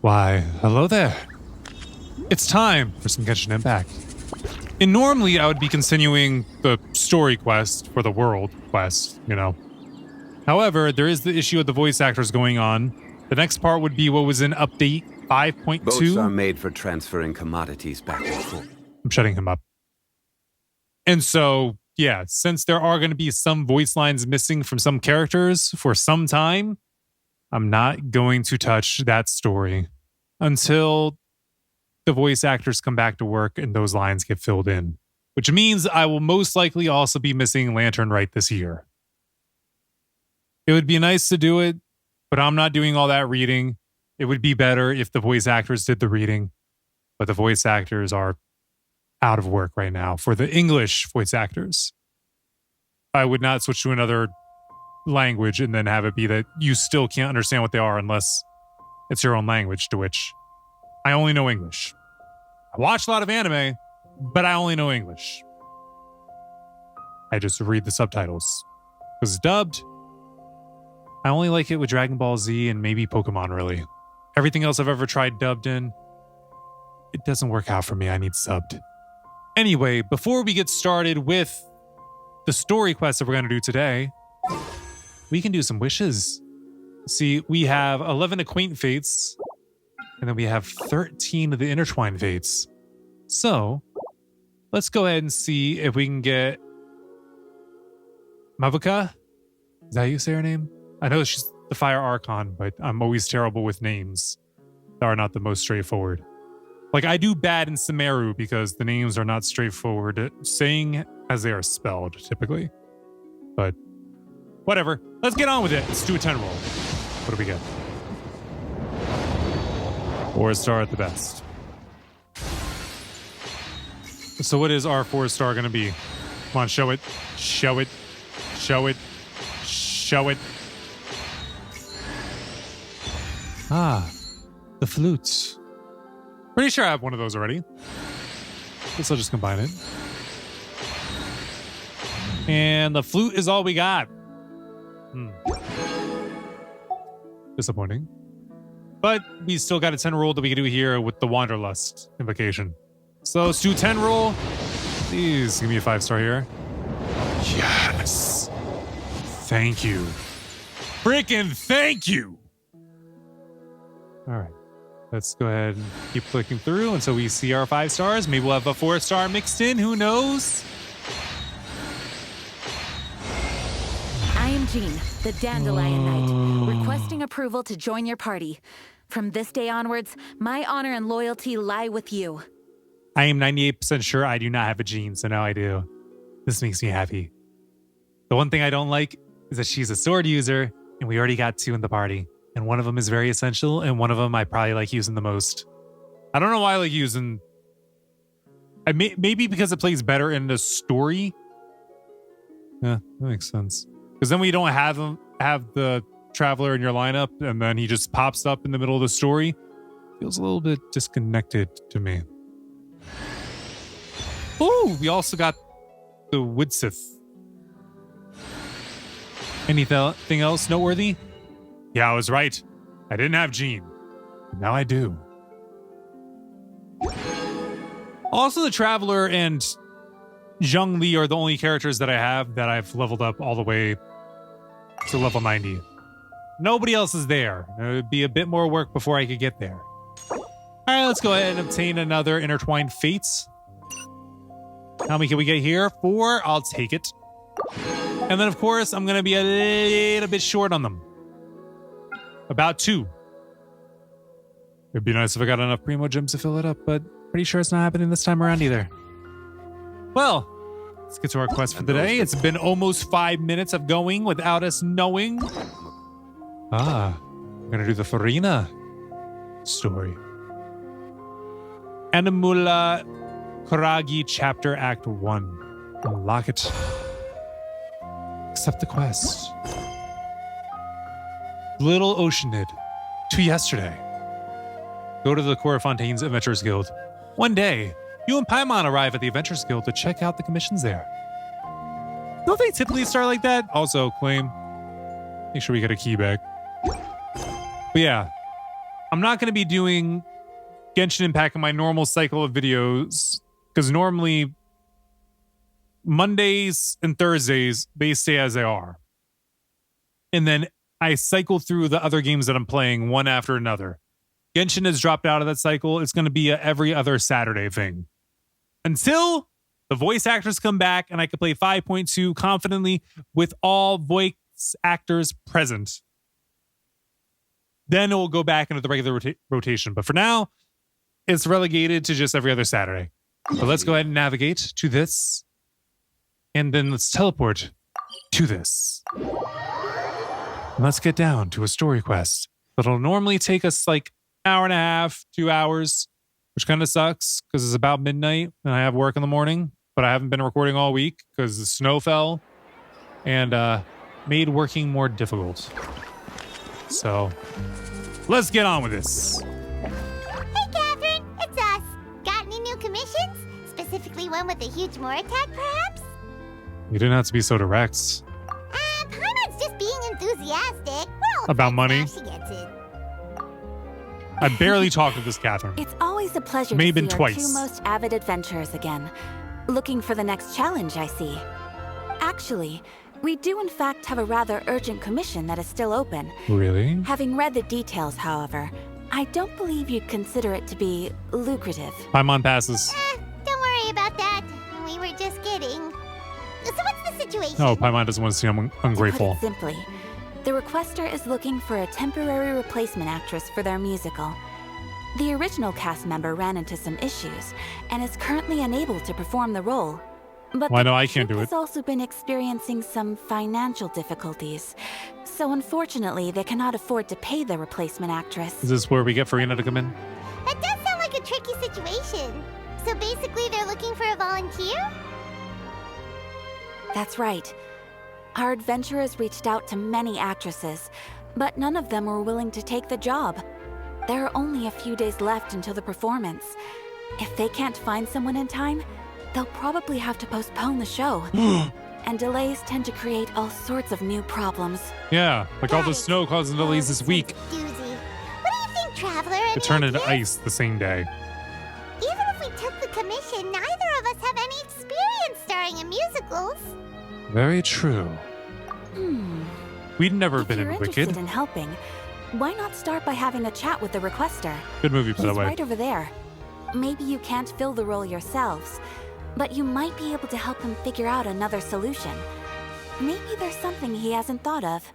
Why, hello there. It's time for some Genshin Impact. And normally I would be continuing the story quest for the world quest, you know. However, there is the issue of the voice actors going on. The next part would be what was in update 5.2. Boats are made for transferring commodities back and forth. I'm shutting him up. And so, yeah, since there are going to be some voice lines missing from some characters for some time, I'm not going to touch that story until the voice actors come back to work and those lines get filled in. Which means I will most likely also be missing Lantern Rite this year. It would be nice to do it, but I'm not doing all that reading. It would be better if the voice actors did the reading, but the voice actors are out of work right now for the English voice actors. I would not switch to another language and then have it be that you still can't understand what they are unless it's your own language, to which I only know English. I watch a lot of anime, but I only know English. I just read the subtitles. Because dubbed, I only like it with Dragon Ball Z and maybe Pokemon, really. Everything else I've ever tried dubbed in, it doesn't work out for me. I need subbed. Anyway, before we get started with the story quest that we're going to do today, we can do some wishes. See, we have 11 Acquaint Fates, and then we have 13 of the Intertwined Fates. So, let's go ahead and see if we can get Mavuka? Is that how you say her name? I know she's the Fire Archon, but I'm always terrible with names that are not the most straightforward. Like, I do bad in Sumeru because the names are not straightforward saying as they are spelled, typically. But, whatever. Let's get on with it. Let's do a 10 roll. What do we get? 4-star at the best. So what is our 4-star going to be? Come on, show it. Show it. Show it. Show it. Ah, the flutes. Pretty sure I have one of those already. Guess I'll just combine it. And the flute is all we got. Disappointing. But we still got a 10 roll that we can do here with the Wanderlust invocation. So let's do 10 roll. Please give me a 5-star here. Yes. Thank you. Freaking thank you. All right. Let's go ahead and keep clicking through until we see our 5 stars. Maybe we'll have a 4-star mixed in. Who knows? I am Jean, the Dandelion Knight, requesting approval to join your party. From this day onwards, my honor and loyalty lie with you. I am 98% sure I do not have a Jean, so now I do. This makes me happy. The one thing I don't like is that she's a sword user, and we already got 2 in the party. And one of them is very essential, and one of them I probably like using the most. I don't know why I like using... maybe because it plays better in the story. Yeah, that makes sense. Because then we don't have the Traveler in your lineup, and then he just pops up in the middle of the story. Feels a little bit disconnected to me. Oh, we also got the Woodsith. Anything else noteworthy? Yeah, I was right. I didn't have Jean. But now I do. Also, the Traveler and Zhongli are the only characters that I have that I've leveled up all the way to level 90. Nobody else is there. It would be a bit more work before I could get there. All right, let's go ahead and obtain another Intertwined Fates. How many can we get here? 4. I'll take it. And then, of course, I'm going to be a little bit short on them. About 2. It'd be nice if I got enough Primo Gems to fill it up, but pretty sure it's not happening this time around either. Well, let's get to our quest for the day. It's been almost 5 minutes of going without us knowing. I'm going to do the Furina story. Animula Kuragi Chapter Act 1. Unlock it. Accept the quest. Little Oceanid. To yesterday. Go to the Corafontaines Adventurers Guild. One day, You and Paimon arrive at the Adventures Guild to check out the commissions there. Don't they typically start like that? Also, claim. Make sure we get a key back. But yeah, I'm not going to be doing Genshin Impact in my normal cycle of videos because normally Mondays and Thursdays, they stay as they are. And then I cycle through the other games that I'm playing one after another. Genshin has dropped out of that cycle. It's going to be a every other Saturday thing. Until the voice actors come back and I can play 5.2 confidently with all voice actors present. Then it will go back into the regular rotation. But for now, it's relegated to just every other Saturday. But let's go ahead and navigate to this. And then let's teleport to this. And let's get down to a story quest that'll normally take us like an hour and a half, 2 hours, which kind of sucks because it's about midnight and I have work in the morning. But I haven't been recording all week because the snow fell and made working more difficult. So let's get on with this. Hey, Catherine, it's us. Got any new commissions? Specifically one with a huge more attack, perhaps? You didn't have to be so direct. Paimon's just being enthusiastic. We're all About friends money? now, she gets it. I barely talked to this Catherine. It's always a pleasure May to have been see twice. our two most avid adventurers again. Looking for the next challenge, I see. Actually, we do in fact have a rather urgent commission that is still open. Really? Having read the details, however, I don't believe you'd consider it to be lucrative. Paimon passes. Don't worry about that. We were just kidding. So what's the situation? No, Paimon doesn't want to see I'm ungrateful. To put it simply, the requester is looking for a temporary replacement actress for their musical. The original cast member ran into some issues and is currently unable to perform the role. But Well, I the know I can't do troupe it. has also been experiencing some financial difficulties. So unfortunately, they cannot afford to pay the replacement actress. Is this where we get Furina to come in? That does sound like a tricky situation. So basically they're looking for a volunteer? That's right. Our adventurers reached out to many actresses, but none of them were willing to take the job. There are only a few days left until the performance. If they can't find someone in time, they'll probably have to postpone the show. And delays tend to create all sorts of new problems. Yeah, like all the snow causing delays this week. Doozy. What do you think, Traveler? It Any turned into ideas? ice the same day. Even if we took the commission, neither of us have any experience starring in musicals. Very true. We'd never If been you're in interested Wicked. in helping, why not start by having a chat with the requester? Good movie, by the He's way. right over there. Maybe you can't fill the role yourselves, but you might be able to help him figure out another solution. Maybe there's something he hasn't thought of.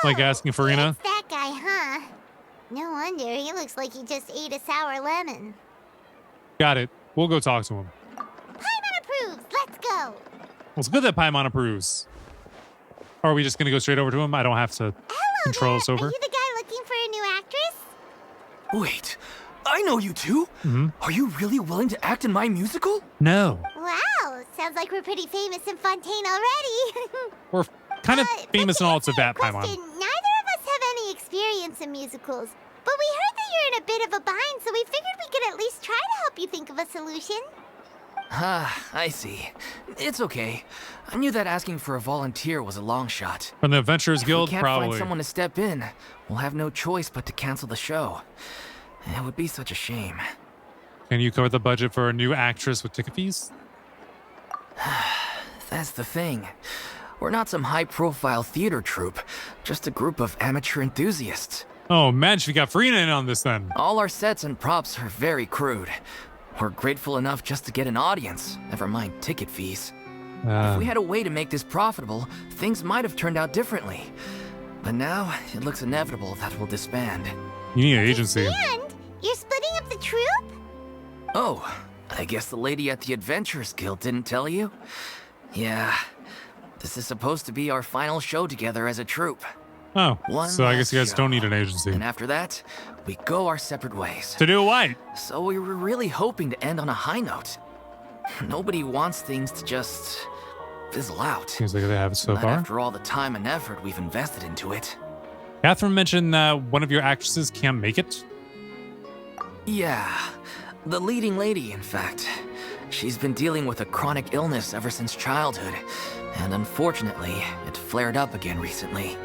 Like asking Furina. It's that guy, huh? No wonder, he looks like he just ate a sour lemon. Got it. We'll go talk to him. Paimon approves, let's go! Well, it's good that Paimon approves. Or are we just going to go straight over to him? I don't have to control there. us over. Are you the guy looking for a new actress? Wait, I know you two. Are you really willing to act in my musical? No. Wow, sounds like we're pretty famous in Fontaine already. We're kind of But famous to and all answer to that, your Paimon. question, neither of us have any experience in musicals. But we heard that you're in a bit of a bind, so we figured we could at least try to help you think of a solution. Ah, I see. It's okay. I knew that asking for a volunteer was a long shot. From the Adventurers If Guild, we can't probably. find someone to step in, we'll have no choice but to cancel the show. It would be such a shame. Can you cover the budget for a new actress with ticket fees? That's the thing. We're not some high-profile theater troupe, just a group of amateur enthusiasts. Oh, man, we got Furina in on this then. All our sets and props are very crude. We're grateful enough just to get an audience, never mind ticket fees. If we had a way to make this profitable, things might have turned out differently. But now, it looks inevitable that we'll disband. You need an agency. And you're splitting up the troupe? Oh, I guess the lady at the Adventurers Guild didn't tell you? Yeah, this is supposed to be our final show together as a troupe. Oh, One so I guess you last guys don't show. need an agency. And after that, we go our separate ways. To do what? So we were really hoping to end on a high note. Nobody wants things to just fizzle out. Seems like they have it so Not far. after all the time and effort we've invested into it. Catherine mentioned that one of your actresses can't make it. Yeah, The leading lady, in fact. She's been dealing with a chronic illness ever since childhood, and unfortunately, it flared up again recently.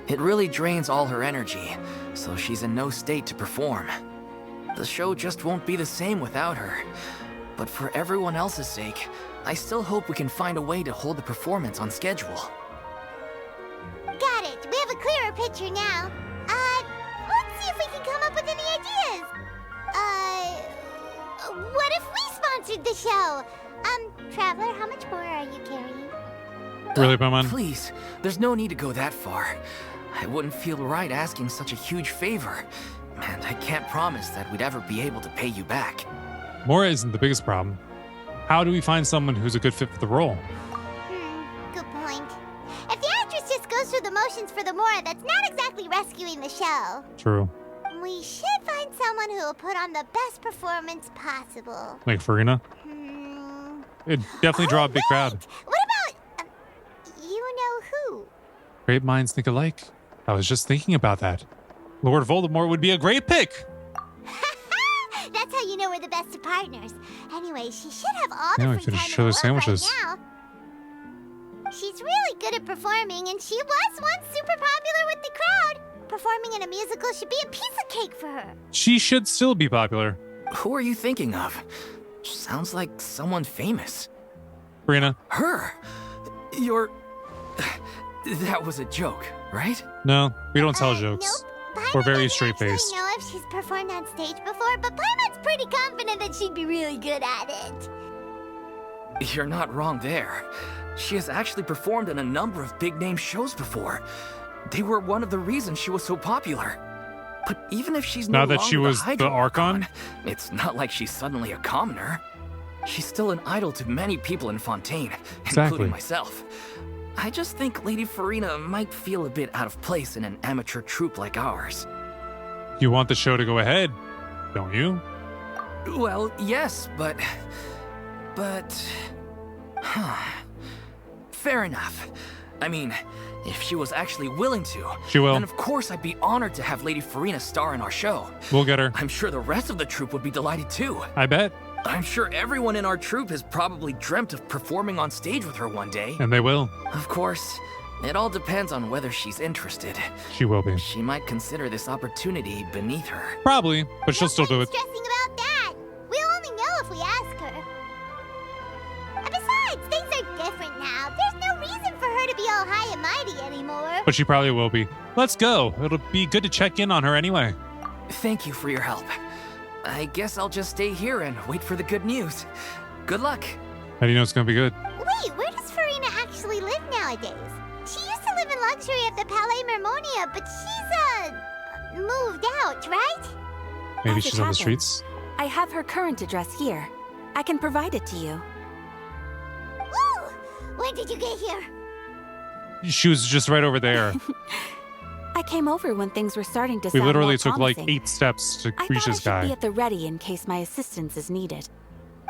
It really drains all her energy, so she's in no state to perform. The show just won't be the same without her. But for everyone else's sake, I still hope we can find a way to hold the performance on schedule. Got it. We have a clearer picture now. Let's see if we can come up with any ideas. What if we sponsored the show? Traveler, how much more are you carrying? Really, Paimon? Please, there's no need to go that far. I wouldn't feel right asking such a huge favor, and I can't promise that we'd ever be able to pay you back. Mora isn't the biggest problem. How do we find someone who's a good fit for the role? Good point. If the actress just goes through the motions for the Mora, that's not exactly rescuing the show. True. We should find someone who will put on the best performance possible. Like Furina? It'd definitely draw a big crowd. What about, you know who? Great minds think alike. I was just thinking about that. Lord Voldemort would be a great pick. That's how you know we're the best of partners. Anyway, she should have all Yeah, we the free finished time each in the other's world sandwiches. right now. She's really good at performing, and she was once super popular with the crowd. Performing in a musical should be a piece of cake for her. She should still be popular. Who are you thinking of? Sounds like someone famous. Furina? Her? You're... That was a joke, right? No, we don't tell jokes. Nope. We're Paimon very doesn't straight-faced. actually know if she's performed on stage before, but Paimon's pretty confident that she'd be really good at it. You're not wrong there. She has actually performed in a number of big-name shows before. They were one of the reasons she was so popular. But even if she's Now no that longer she was the the Archon, Archon? it's not like she's suddenly a commoner. She's still an idol to many people in Fontaine, Exactly. including myself. I just think Lady Furina might feel a bit out of place in an amateur troupe like ours. You want the show to go ahead, don't you? Well, yes, but... Fair enough. I mean, if she was actually willing to, She will. then of course I'd be honored to have Lady Furina star in our show. We'll get her. I'm sure the rest of the troupe would be delighted too. I bet. I'm sure everyone in our troupe has probably dreamt of performing on stage with her one day. And they will. Of course, it all depends on whether she's interested. She will be. She might consider this opportunity beneath her. Probably, but she'll still do it. Stressing about that. We'll only know if we ask her. And besides, things are different now. There's no reason for her to be all high and mighty anymore. But she probably will be. Let's go. It'll be good to check in on her anyway. Thank you for your help. I guess I'll just stay here and wait for the good news. Good luck. How do you know it's gonna be good? Wait, where does Furina actually live nowadays? She used to live in luxury at the Palais Mermonia, but she's, moved out, right? Maybe As she's it on the happens, streets. I have her current address here. I can provide it to you. Woo! When did you get here? She was just right over there. I came over when things were starting to We sound literally more took like promising. 8 steps to I reach thought I this should be guy. at the ready in case my assistance is needed.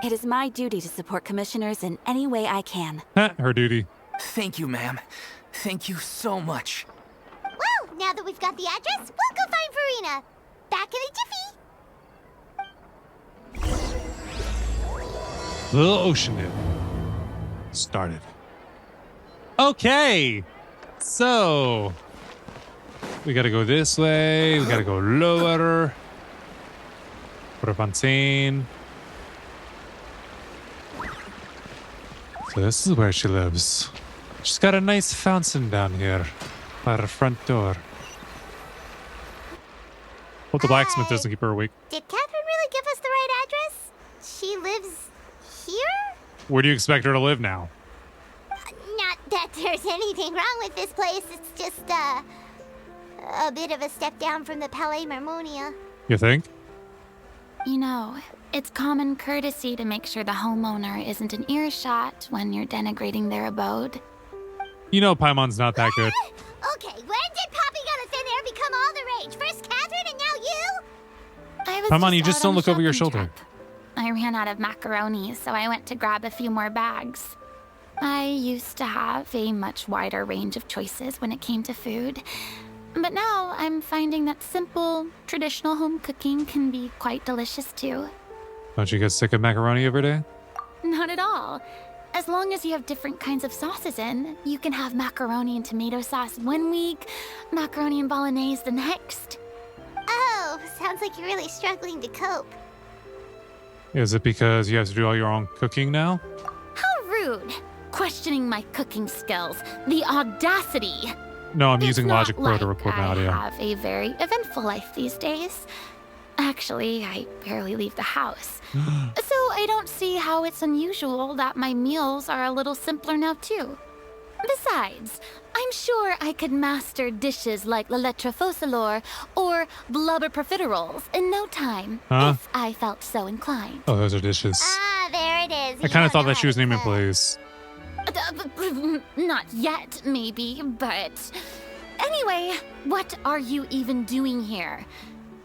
It is my duty to support commissioners in any way I can. Her duty. Thank you, ma'am. Thank you so much. Well, now that we've got the address, we'll go find Furina. Back in a jiffy. The ocean Inn started. Okay, so we gotta go this way. We gotta go lower. Put up on Fontaine. So this is where she lives. She's got a nice fountain down here by her front door. Hope the blacksmith doesn't keep her awake. Did Catherine really give us the right address? She lives here? Where do you expect her to live now? Not that there's anything wrong with this place. It's just, a bit of a step down from the Palais Mermonia. You think? You know, it's common courtesy to make sure the homeowner isn't in earshot when you're denigrating their abode. You know Paimon's not that good. Okay, when did Poppy Got a Thin Air become all the rage? First Catherine and now you? I was Paimon, you just out don't on a look over your shopping shoulder. trip. I ran out of macaroni, so I went to grab a few more bags. I used to have a much wider range of choices when it came to food. But now I'm finding that simple, traditional home cooking can be quite delicious too. Don't you get sick of macaroni every day? Not at all. As long as you have different kinds of sauces in, you can have macaroni and tomato sauce one week, macaroni and bolognese the next. Oh, sounds like you're really struggling to cope. Is it because you have to do all your own cooking now? How rude! Questioning my cooking skills. The audacity! No, I'm It's using not Logic Pro to like record my I audio. have a very eventful life these days. Actually, I barely leave the house. So I don't see how it's unusual that my meals are a little simpler now too. Besides, I'm sure I could master dishes like la lettre focilor or blubber profiteroles in no time if I felt so inclined. Oh, those are dishes. Ah, there it is. I kind of thought that she was naming plays. Not yet, maybe, but... Anyway, what are you even doing here?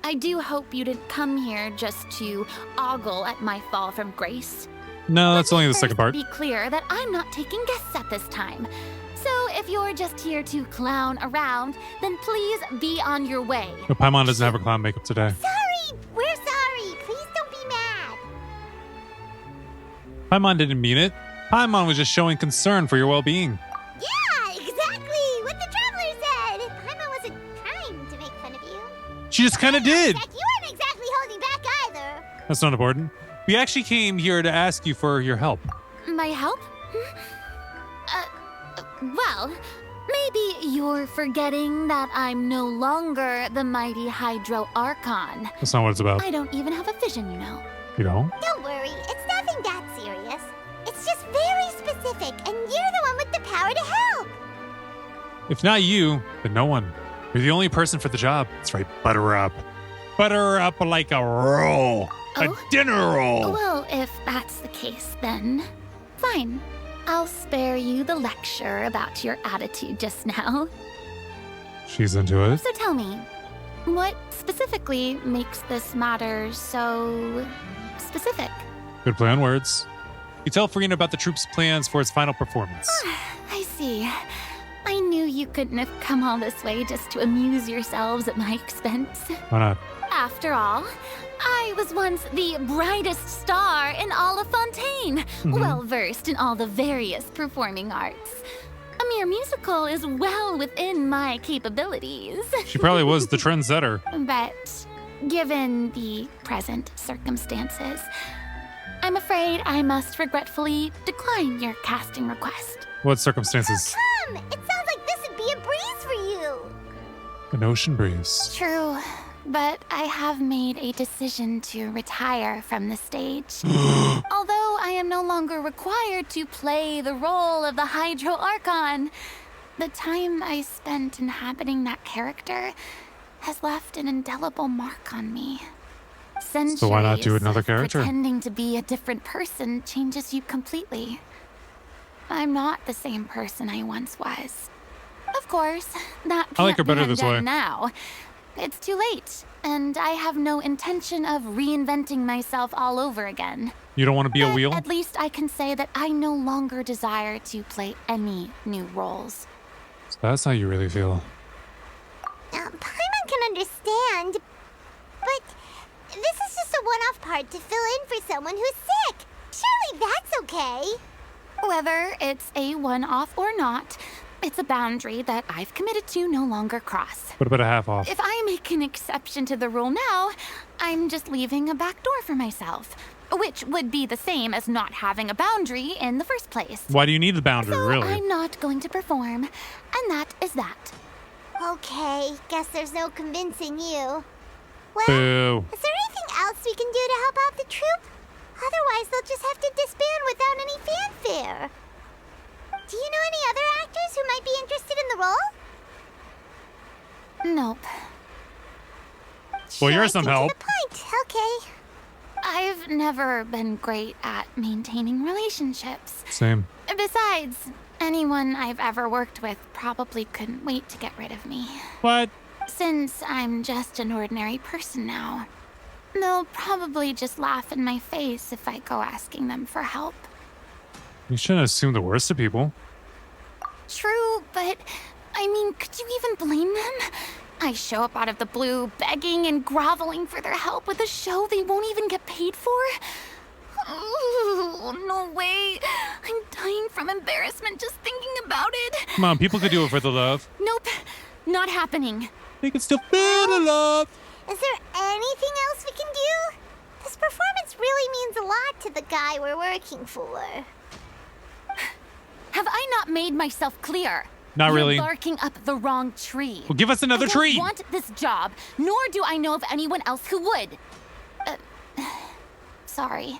I do hope you didn't come here just to ogle at my fall from grace. No, that's Let me only the first second part. Be clear that I'm not taking guests at this time. So if you're just here to clown around, then please be on your way. No, Paimon doesn't have her clown makeup today. Sorry! We're sorry! Please don't be mad! Paimon didn't mean it. Paimon was just showing concern for your well-being. Yeah, exactly! What the traveler said! Paimon wasn't trying to make fun of you. She just kind of did. Heck, you weren't exactly holding back either. That's not important. We actually came here to ask you for your help. My help? Well, maybe you're forgetting that I'm no longer the mighty Hydro Archon. That's not what it's about. I don't even have a vision, you know. You know? Don't worry, it's nothing that serious. It's just very specific, and you're the one with the power to help. If not you, then no one. You're the only person for the job. That's right. Butter her up. Butter her up like a roll. A Oh? dinner roll. Well, if that's the case, then fine. I'll spare you the lecture about your attitude just now. She's into it. So tell me, what specifically makes this matter so specific? Good play on words. You tell Furina about the troops' plans for its final performance. I see. I knew you couldn't have come all this way just to amuse yourselves at my expense. Why not? After all, I was once the brightest star in all of Fontaine, well versed in all the various performing arts. A mere musical is well within my capabilities. She probably was the trendsetter. But given the present circumstances, I'm afraid I must regretfully decline your casting request. What circumstances? Come! It sounds like this would be a breeze for you! An ocean breeze. True, but I have made a decision to retire from the stage. Although I am no longer required to play the role of the Hydro Archon, the time I spent inhabiting that character has left an indelible mark on me. So why not do Centuries another of character? Pretending to be a different person changes you completely. I'm not the same person I once was. Of course, that I like can't her better be this undone way. now. It's too late, and I have no intention of reinventing myself all over again. You don't want to be a But wheel? at least I can say that I no longer desire to play any new roles. So that's how you really feel. Paimon can understand, but this is just a one-off part to fill in for someone who's sick. Surely that's okay. Whether it's a one-off or not, it's a boundary that I've committed to no longer cross. What about a half off? If I make an exception to the rule now, I'm just leaving a back door for myself, which would be the same as not having a boundary in the first place. Why do you need the boundary, So really? I'm not going to perform, and that is that. Okay, guess there's no convincing you. Well, Boo. is there anything else we can do to help out the troupe? Otherwise, they'll just have to disband without any fanfare. Do you know any other actors who might be interested in the role? Nope. Well, you're Straight some and help. To the point. Okay. I've never been great at maintaining relationships. Same. Besides, anyone I've ever worked with probably couldn't wait to get rid of me. What? Since I'm just an ordinary person now, they'll probably just laugh in my face if I go asking them for help. You shouldn't assume the worst of people. True, but I mean, could you even blame them? I show up out of the blue, begging and groveling for their help with a show they won't even get paid for? Oh, no way. I'm dying from embarrassment just thinking about it. Come on, people could do it for the love. Nope, not happening. They can still feel the love. Is there anything else we can do? This performance really means a lot to the guy we're working for. Have I not made myself clear? Not really. You're barking up the wrong tree. Well, give us another tree. I don't want this job, nor do I know of anyone else who would. Sorry.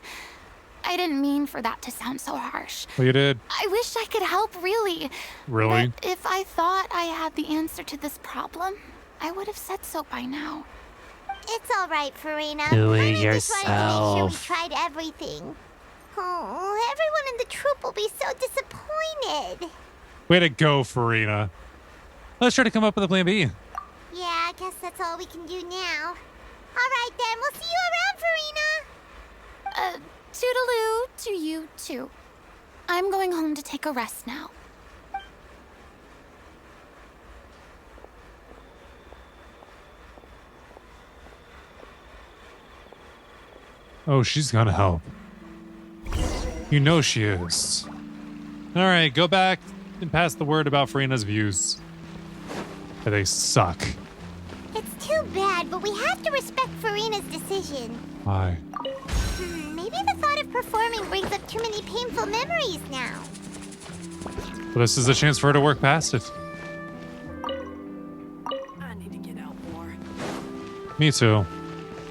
I didn't mean for that to sound so harsh. Well, you did. I wish I could help, really. Really? But if I thought I had the answer to this problem, I would have said so by now. It's all right, Furina. Do it I just wanted to make yourself. sure we tried everything. Oh, everyone in the troupe will be so disappointed. Way to go, Furina. Let's try to come up with a plan B. Yeah, I guess that's all we can do now. All right, then. We'll see you around, Furina. Toodaloo to you, too. I'm going home to take a rest now. Oh, she's gonna help. You know she is. All right, go back and pass the word about Furina's views. That they suck. It's too bad, but we have to respect Furina's decision. Why? Maybe the thought of performing brings up too many painful memories now. Well, this is a chance for her to work past it. I need to get out more. Me too.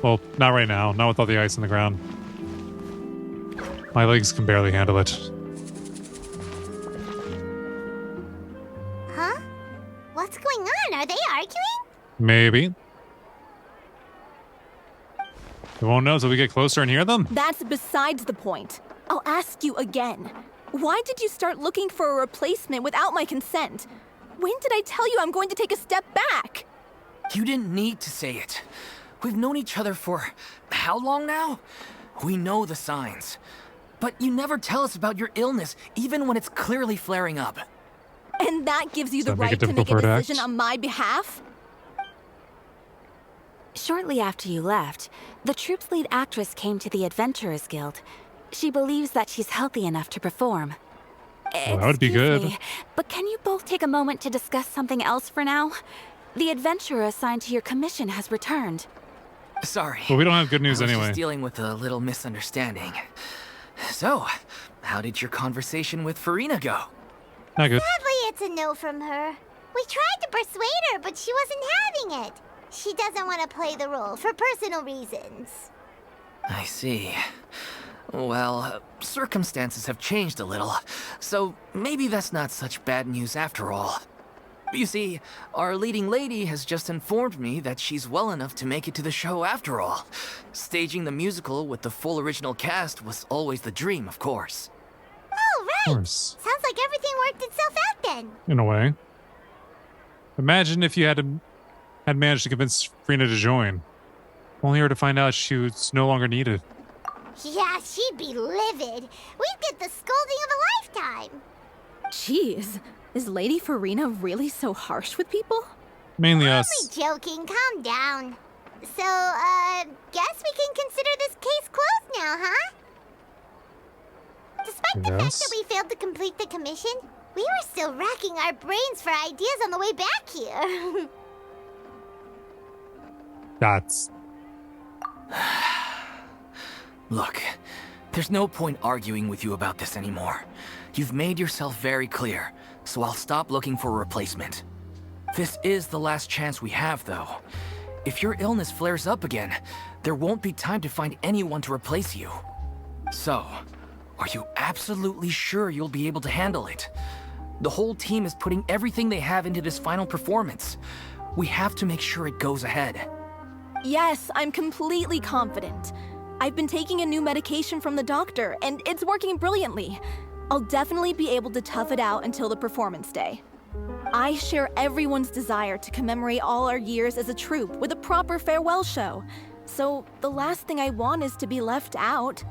Well, not right now. Not with all the ice on the ground. My legs can barely handle it. Huh? What's going on? Are they arguing? Maybe. We won't know until we get closer and hear them. That's besides the point. I'll ask you again. Why did you start looking for a replacement without my consent? When did I tell you I'm going to take a step back? You didn't need to say it. We've known each other for how long now? We know the signs. But you never tell us about your illness, even when it's clearly flaring up. And that gives you Does the that make it right to make a difficult for her to decision act? on my behalf? Shortly after you left, the troupe's lead actress came to the Adventurers Guild. She believes that she's healthy enough to perform. Well, that would be Excuse good. me, but can you both take a moment to discuss something else for now? The adventurer assigned to your commission has returned. Sorry. Well, we don't have good news I was anyway. just dealing with a little misunderstanding. So, how did your conversation with Furina go? Not good. Sadly, it's a no from her. We tried to persuade her, but she wasn't having it. She doesn't want to play the role for personal reasons. I see. Well, circumstances have changed a little, so maybe that's not such bad news after all. You see, our leading lady has just informed me that she's well enough to make it to the show after all. Staging the musical with the full original cast was always the dream, of course. Oh, Of right. course. Sounds like everything worked itself out then. In a way. Imagine if you had managed to convince Furina to join. Only her to find out she was no longer needed. Yeah, she'd be livid. We'd get the scolding of a lifetime. Jeez, is Lady Furina really so harsh with people? Mainly Only us. joking. Calm down. So, guess we can consider this case closed now, huh? Despite the fact Yes. that we failed to complete the commission, we were still racking our brains for ideas on the way back here. That's Look, there's no point arguing with you about this anymore. You've made yourself very clear, so I'll stop looking for a replacement. This is the last chance we have, though. If your illness flares up again, there won't be time to find anyone to replace you. So, are you absolutely sure you'll be able to handle it? The whole team is putting everything they have into this final performance. We have to make sure it goes ahead. Yes, I'm completely confident. I've been taking a new medication from the doctor, and it's working brilliantly. I'll definitely be able to tough it out until the performance day. I share everyone's desire to commemorate all our years as a troupe with a proper farewell show. So the last thing I want is to be left out.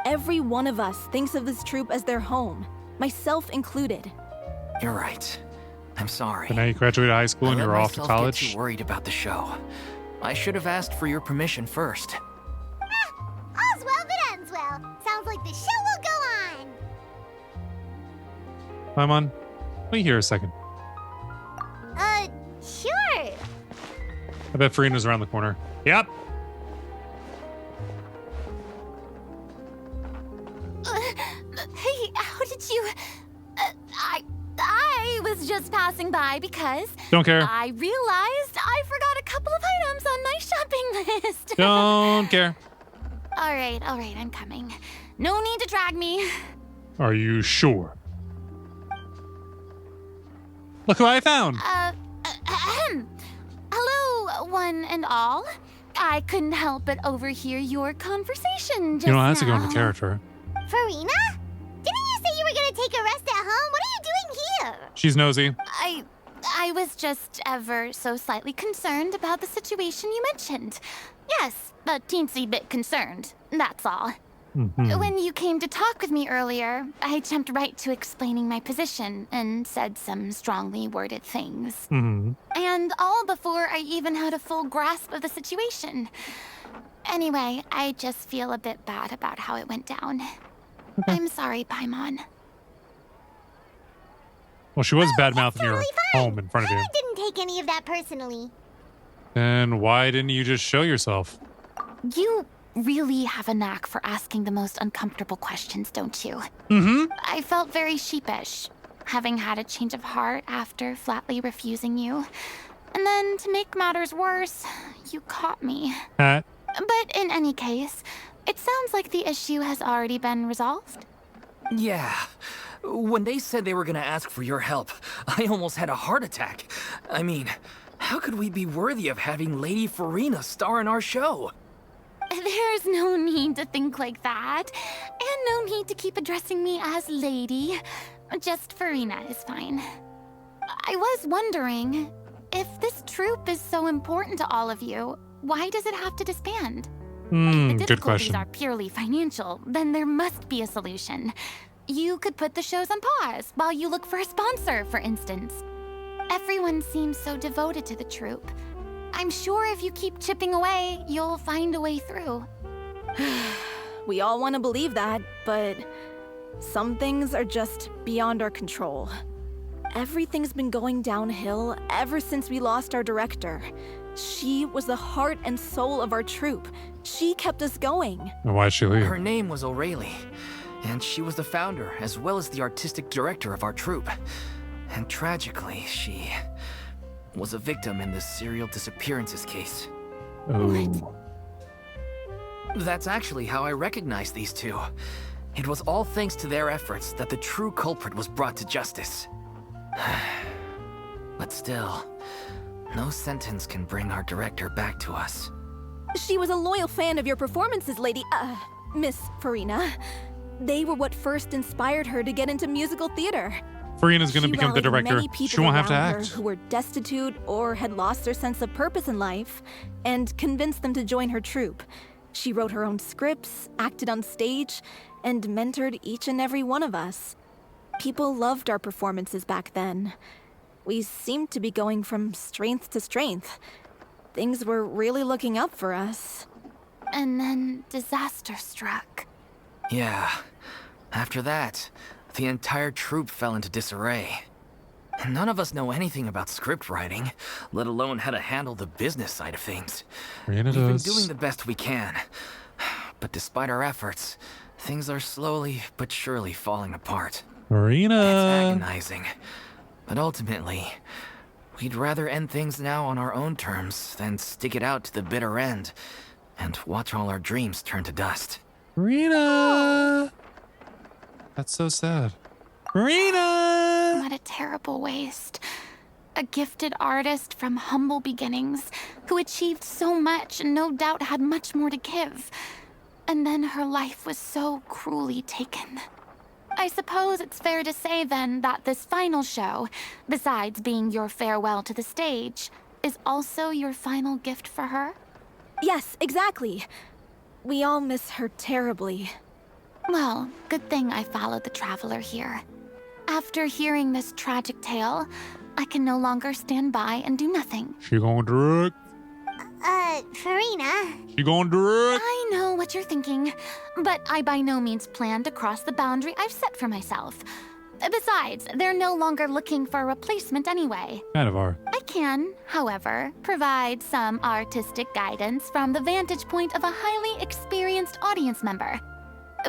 Every one of us thinks of this troupe as their home, myself included. You're right. I'm sorry. But now you graduated high school and I you're let off to myself college. Get too worried about the show. I should have asked for your permission first. All's well that ends well. Sounds like the show will go on. Paimon, wait here a second. Sure. I bet Furina's around the corner. Yep. Hey, how did you... I was just passing by because... Don't care. I realized I forgot a couple of items on my shopping list. Don't care. All right, I'm coming. No need to drag me. Are you sure? Look who I found. Hello, one and all. I couldn't help but overhear your conversation just You don't have to go now. into character. Furina? Didn't you say you were gonna take a rest at home? What are you doing here? She's nosy. I was just ever so slightly concerned about the situation you mentioned. Yes, a teensy bit concerned, that's all. Mhm. When you came to talk with me earlier, I jumped right to explaining my position and said some strongly worded things. Mhm. And all before I even had a full grasp of the situation. Anyway, I just feel a bit bad about how it went down. I'm sorry, Paimon. Well, she was bad-mouthing your Totally fine. home in front of you. I didn't take any of that personally. Then why didn't you just show yourself? You really have a knack for asking the most uncomfortable questions, don't you? Mm-hmm. I felt very sheepish, having had a change of heart after flatly refusing you. And then, to make matters worse, you caught me. But in any case, it sounds like the issue has already been resolved. Yeah. When they said they were gonna ask for your help, I almost had a heart attack. I mean, how could we be worthy of having Lady Furina star in our show? There's no need to think like that. And no need to keep addressing me as lady. Just Furina is fine. I was wondering, if this troupe is so important to all of you, why does it have to disband? If the Good difficulties question. are purely financial, then there must be a solution. You could put the shows on pause while you look for a sponsor, for instance. Everyone seems so devoted to the troupe. I'm sure if you keep chipping away, you'll find a way through. We all want to believe that, but some things are just beyond our control. Everything's been going downhill ever since we lost our director. She was the heart and soul of our troupe. She kept us going. And why'd she leave? Her name was O'Reilly, and she was the founder as well as the artistic director of our troupe. And tragically, she was a victim in the serial disappearances case. Oh. That's actually how I recognized these two. It was all thanks to their efforts that the true culprit was brought to justice. But still, no sentence can bring our director back to us. She was a loyal fan of your performances, Miss Furina. They were what first inspired her to get into musical theater. Furina's going to She become the rallied director. many people She won't have to around her act. who were destitute or had lost their sense of purpose in life, and convinced them to join her troupe. She wrote her own scripts, acted on stage, and mentored each and every one of us. People loved our performances back then. We seemed to be going from strength to strength. Things were really looking up for us. And then disaster struck. Yeah. After that, the entire troupe fell into disarray. None of us know anything about script writing, let alone how to handle the business side of things. Furina We've been does. doing the best we can. But despite our efforts, things are slowly but surely falling apart. It's Furina. agonizing. But ultimately, we'd rather end things now on our own terms than stick it out to the bitter end and watch all our dreams turn to dust. Furina. That's so sad. Furina. What a terrible waste. A gifted artist from humble beginnings who achieved so much and no doubt had much more to give. And then her life was so cruelly taken. I suppose it's fair to say then that this final show, besides being your farewell to the stage, is also your final gift for her? Yes, exactly. We all miss her terribly. Well, good thing I followed the traveler here. After hearing this tragic tale, I can no longer stand by and do nothing. She going direct. Furina. She going direct. I know what you're thinking, but I by no means plan to cross the boundary I've set for myself. Besides, they're no longer looking for a replacement anyway. Kind of are. I can, however, provide some artistic guidance from the vantage point of a highly experienced audience member.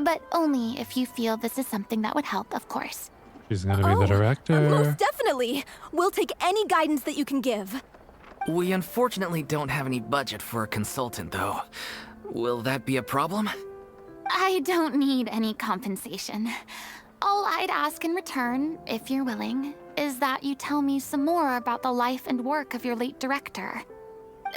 But only if you feel this is something that would help, of course. She's gonna be the director. Most definitely. We'll take any guidance that you can give. We unfortunately don't have any budget for a consultant, though. Will that be a problem? I don't need any compensation. All I'd ask in return, if you're willing, is that you tell me some more about the life and work of your late director.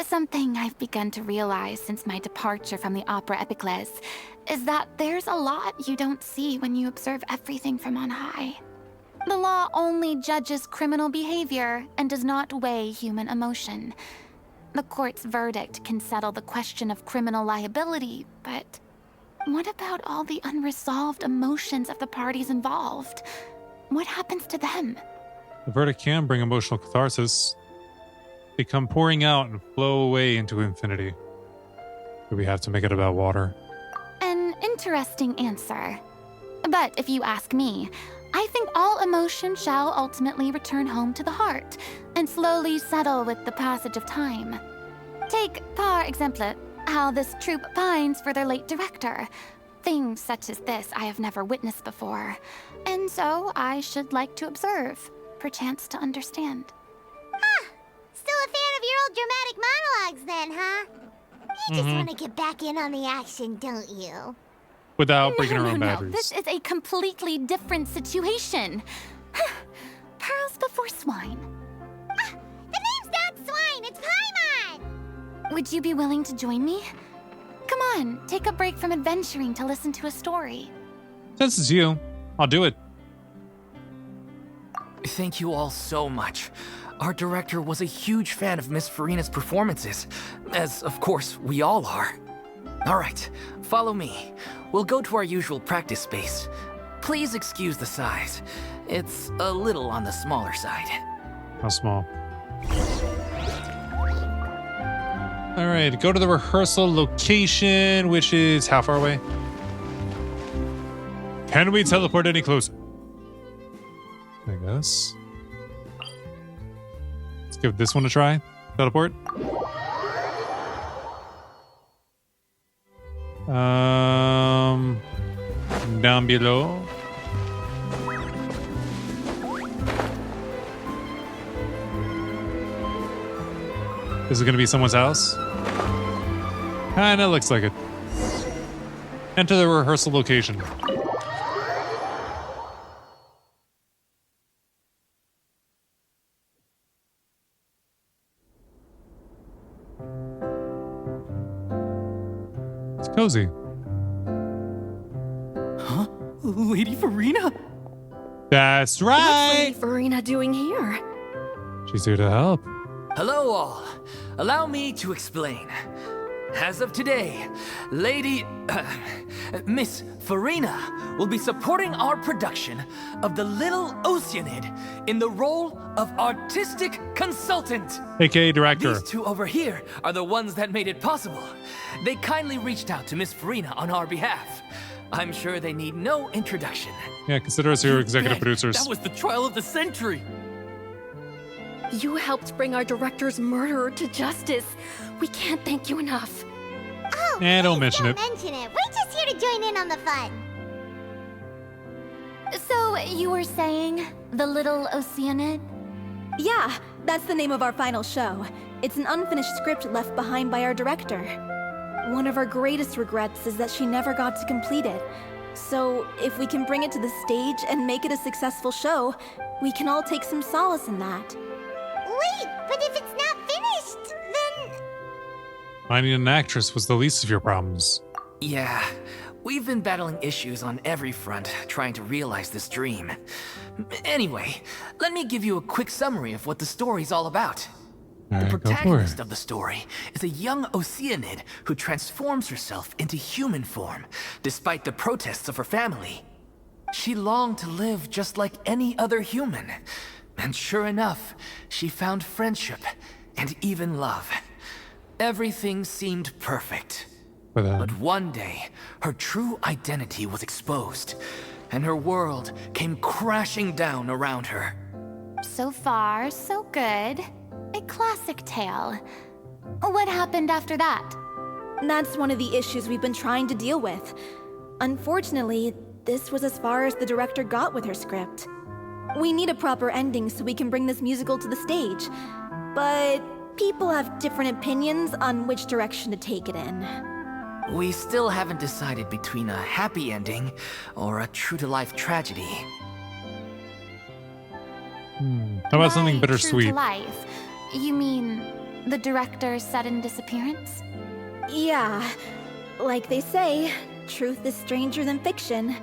Something I've begun to realize since my departure from the Opera Epiclese is that there's a lot you don't see when you observe everything from on high. The law only judges criminal behavior and does not weigh human emotion. The court's verdict can settle the question of criminal liability, but what about all the unresolved emotions of the parties involved? What happens to them? The verdict can bring emotional catharsis. They come pouring out and flow away into infinity. Do we have to make it about water? An interesting answer. But if you ask me, I think all emotion shall ultimately return home to the heart and slowly settle with the passage of time. Take, par exemple, how this troupe pines for their late director. Things such as this I have never witnessed before, and so I should like to observe, perchance to understand. Still a fan of your old dramatic monologues then, huh? You just want to get back in on the action, don't you? Without breaking her own No, batteries. this is a completely different situation. Pearls before swine. The name's not Swine, it's Paimon! Would you be willing to join me? Come on, take a break from adventuring to listen to a story. Since it's you, I'll do it. Thank you all so much. Our director was a huge fan of Miss Furina's performances, as of course we all are. All right, follow me. We'll go to our usual practice space. Please excuse the size. It's a little on the smaller side. How small? All right, go to the rehearsal location, which is how far away? Can we teleport any closer? I guess. Let's give this one a try. Teleport. Down below. Is it going to be someone's house? Kinda looks like it. Enter the rehearsal location. It's cozy. Huh? Lady Furina? That's What's right! Lady Furina doing here? She's here to help. Hello all. Allow me to explain. As of today, Miss Furina will be supporting our production of The Little Oceanid in the role of artistic consultant. AKA director. These two over here are the ones that made it possible. They kindly reached out to Miss Furina on our behalf. I'm sure they need no introduction. Yeah, consider us your executive Bet producers. That was the trial of the century. You helped bring our director's murderer to justice. We can't thank you enough. Oh, Don't please mention it. don't mention it. We're just here to join in on the fun. So, you were saying The Little Oceanid? Yeah, that's the name of our final show. It's an unfinished script left behind by our director. One of our greatest regrets is that she never got to complete it. So, if we can bring it to the stage and make it a successful show, we can all take some solace in that. Wait, but if it's not finished, then... Finding an actress was the least of your problems. Yeah, we've been battling issues on every front trying to realize this dream. Anyway, let me give you a quick summary of what the story's all about. All The right, go for protagonist it. of the story is a young Oceanid who transforms herself into human form, despite the protests of her family. She longed to live just like any other human, And sure enough, she found friendship and even love. Everything seemed perfect. But one day, her true identity was exposed, and her world came crashing down around her. So far, so good. A classic tale. What happened after that? That's one of the issues we've been trying to deal with. Unfortunately, this was as far as the director got with her script. We need a proper ending so we can bring this musical to the stage. But people have different opinions on which direction to take it in. We still haven't decided between a happy ending or a true-to-life tragedy. How about something By bittersweet? True to life, you mean the director's sudden disappearance? Yeah, like they say, truth is stranger than fiction.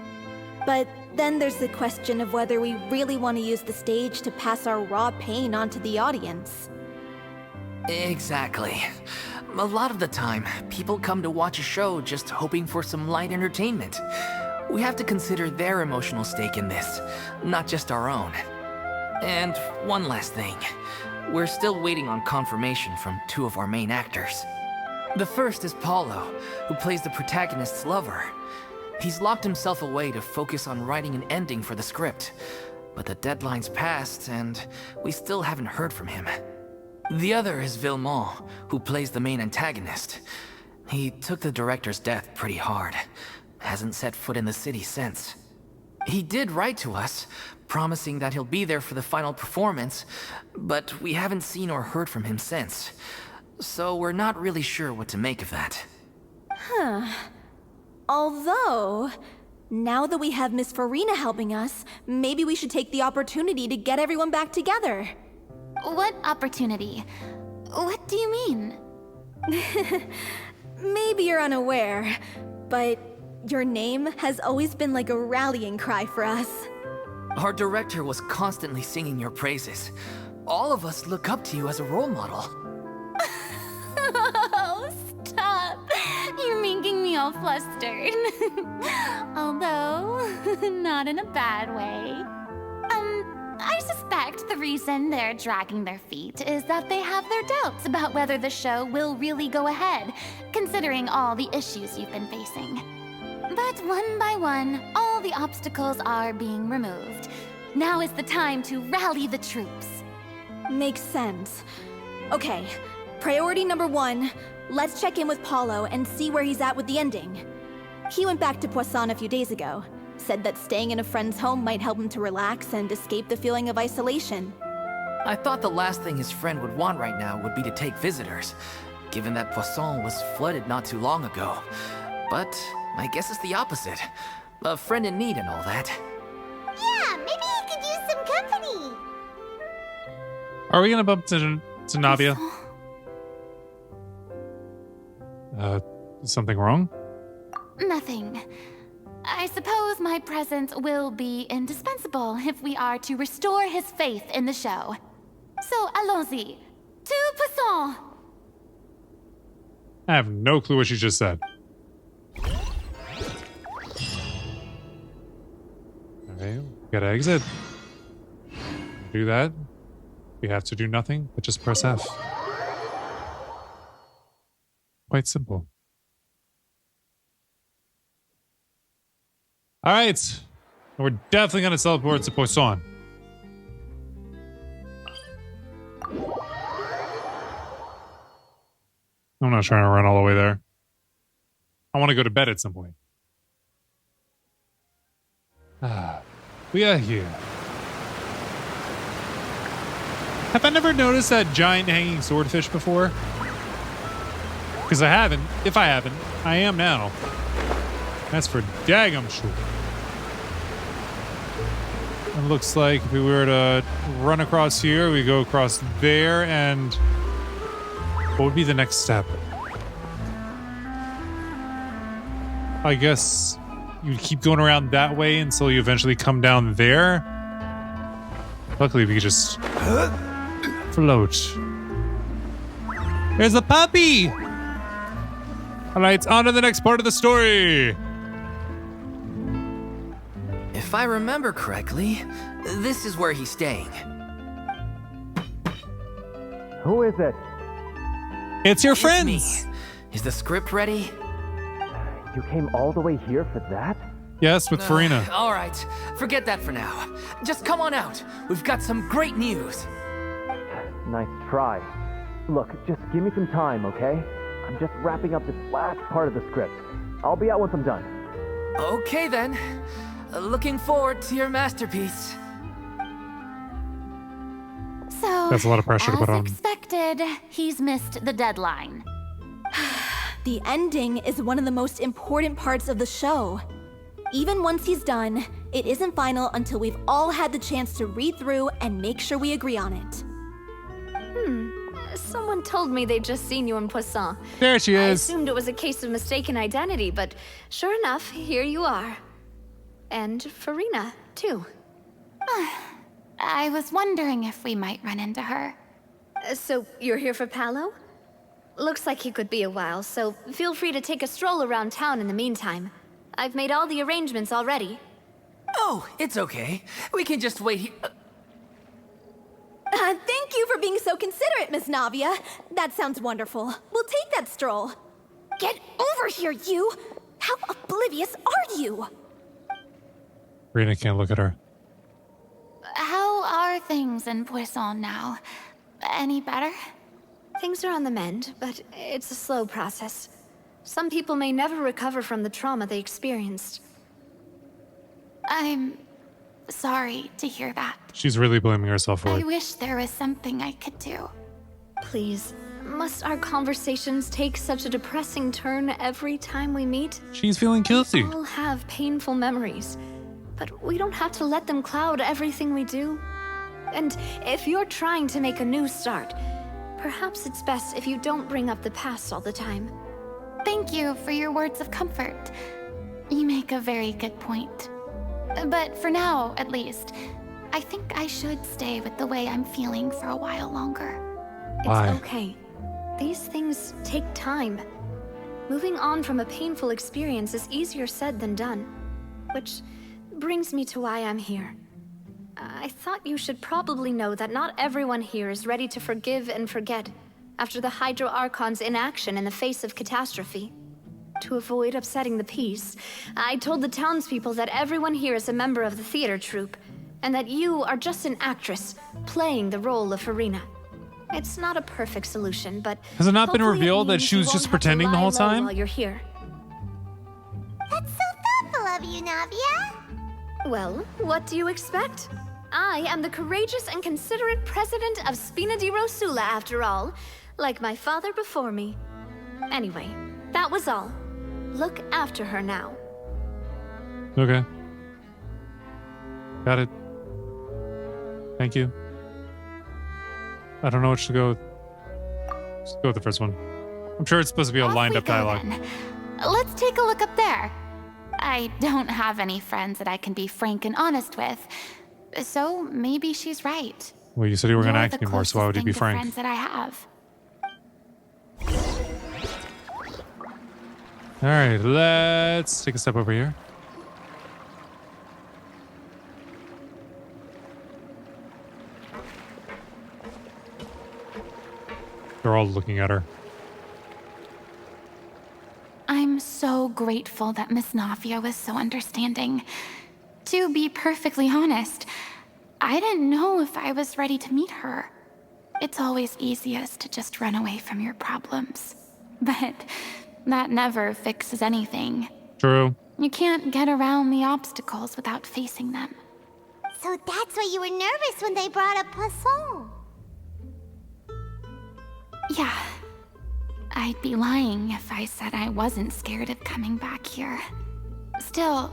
But then there's the question of whether we really want to use the stage to pass our raw pain onto the audience. Exactly. A lot of the time, people come to watch a show just hoping for some light entertainment. We have to consider their emotional stake in this, not just our own. And one last thing. We're still waiting on confirmation from two of our main actors. The first is Paulo, who plays the protagonist's lover. He's locked himself away to focus on writing an ending for the script. But the deadline's passed, and we still haven't heard from him. The other is Villemont, who plays the main antagonist. He took the director's death pretty hard. Hasn't set foot in the city since. He did write to us, promising that he'll be there for the final performance, but we haven't seen or heard from him since. So we're not really sure what to make of that. Although, now that we have Miss Furina helping us, maybe we should take the opportunity to get everyone back together. What opportunity? What do you mean? Maybe you're unaware, but your name has always been like a rallying cry for us. Our director was constantly singing your praises. All of us look up to you as a role model. Oh, stop! You're making me all flustered. Although, not in a bad way. I suspect the reason they're dragging their feet is that they have their doubts about whether the show will really go ahead, considering all the issues you've been facing. But one by one, all the obstacles are being removed. Now is the time to rally the troops. Makes sense. Okay, priority number 1, let's check in with Paulo and see where he's at with the ending. He went back to Poisson a few days ago. Said that staying in a friend's home might help him to relax and escape the feeling of isolation. I thought the last thing his friend would want right now would be to take visitors, given that Poisson was flooded not too long ago. But I guess it's the opposite. A friend in need and all that. Yeah, maybe he could use some company. Are we gonna bump to Navia? Something wrong? Nothing. I suppose my presence will be indispensable if we are to restore his faith in the show. So, allons-y. To Poisson! I have no clue what you just said. Okay, gotta exit. Do that. We have to do nothing but just press F. Quite simple. All right. We're definitely going to teleport to Poisson. I'm not trying to run all the way there. I want to go to bed at some point. We are here. Have I never noticed that giant hanging swordfish before? Because I haven't. If I haven't, I am now. That's for daggum sure. It looks like if we were to run across here, we go across there, and what would be the next step? I guess you keep going around that way until you eventually come down there. Luckily, we could just float. There's a puppy! All right, on to the next part of the story. If I remember correctly, this is where he's staying. Who is it? It's your It's friends. me. Is the script ready? You came all the way here for that? Yes, with Furina. All right, forget that for now. Just come on out. We've got some great news. Nice try. Look, just give me some time, okay? I'm just wrapping up this last part of the script. I'll be out once I'm done. Okay then. Looking forward to your masterpiece. So, That's a lot of pressure to put as on. expected, he's missed the deadline. The ending is one of the most important parts of the show. Even once he's done, it isn't final until we've all had the chance to read through and make sure we agree on it. Someone told me they'd just seen you in Poisson. There she I is. assumed it was a case of mistaken identity, but sure enough, here you are. And Furina, too. I was wondering if we might run into her. So, you're here for Paolo? Looks like he could be a while, so feel free to take a stroll around town in the meantime. I've made all the arrangements already. Oh, it's okay. We can just wait here. Thank you for being so considerate, Miss Navia. That sounds wonderful. We'll take that stroll. Get over here, you! How oblivious are you? Furina can't look at her. How are things in Poisson now? Any better? Things are on the mend, but it's a slow process. Some people may never recover from the trauma they experienced. I'm sorry to hear that. She's really blaming herself for I it. wish there was something I could do. Please, must our conversations take such a depressing turn every time we meet? She's feeling guilty. We all have painful memories, but we don't have to let them cloud everything we do. And if you're trying to make a new start, perhaps it's best if you don't bring up the past all the time. Thank you for your words of comfort. You make a very good point. But for now, at least, I think I should stay with the way I'm feeling for a while longer. Why? It's okay. These things take time. Moving on from a painful experience is easier said than done. Which brings me to why I'm here. I thought you should probably know that not everyone here is ready to forgive and forget after the Hydro Archon's inaction in the face of catastrophe. To avoid upsetting the peace, I told the townspeople that everyone here is a member of the theater troupe, and that you are just an actress playing the role of Furina. It's not a perfect solution, but Has it not been hopefully it revealed that means she you was won't just have to pretending the lie whole low time? while you're here. That's so thoughtful of you, Navia. Well, what do you expect? I am the courageous and considerate president of Spina di Rosula, after all, like my father before me. Anyway, that was all. Look after her now. Okay. Got it. Thank you. I don't know which to go with. Just go with the first one. I'm sure it's supposed to be a Off lined we up go dialogue. then. Let's take a look up there. I don't have any friends that I can be frank and honest with, so maybe she's right. Well, you said you were going to You're act the anymore, so why would you closest be thing to frank? friends that I have. All right, let's take a step over here. They're all looking at her. I'm so grateful that Miss Navia was so understanding. To be perfectly honest, I didn't know if I was ready to meet her. It's always easiest to just run away from your problems. But that never fixes anything. True. You can't get around the obstacles without facing them. So that's why you were nervous when they brought up Poisson. Yeah. I'd be lying if I said I wasn't scared of coming back here. Still,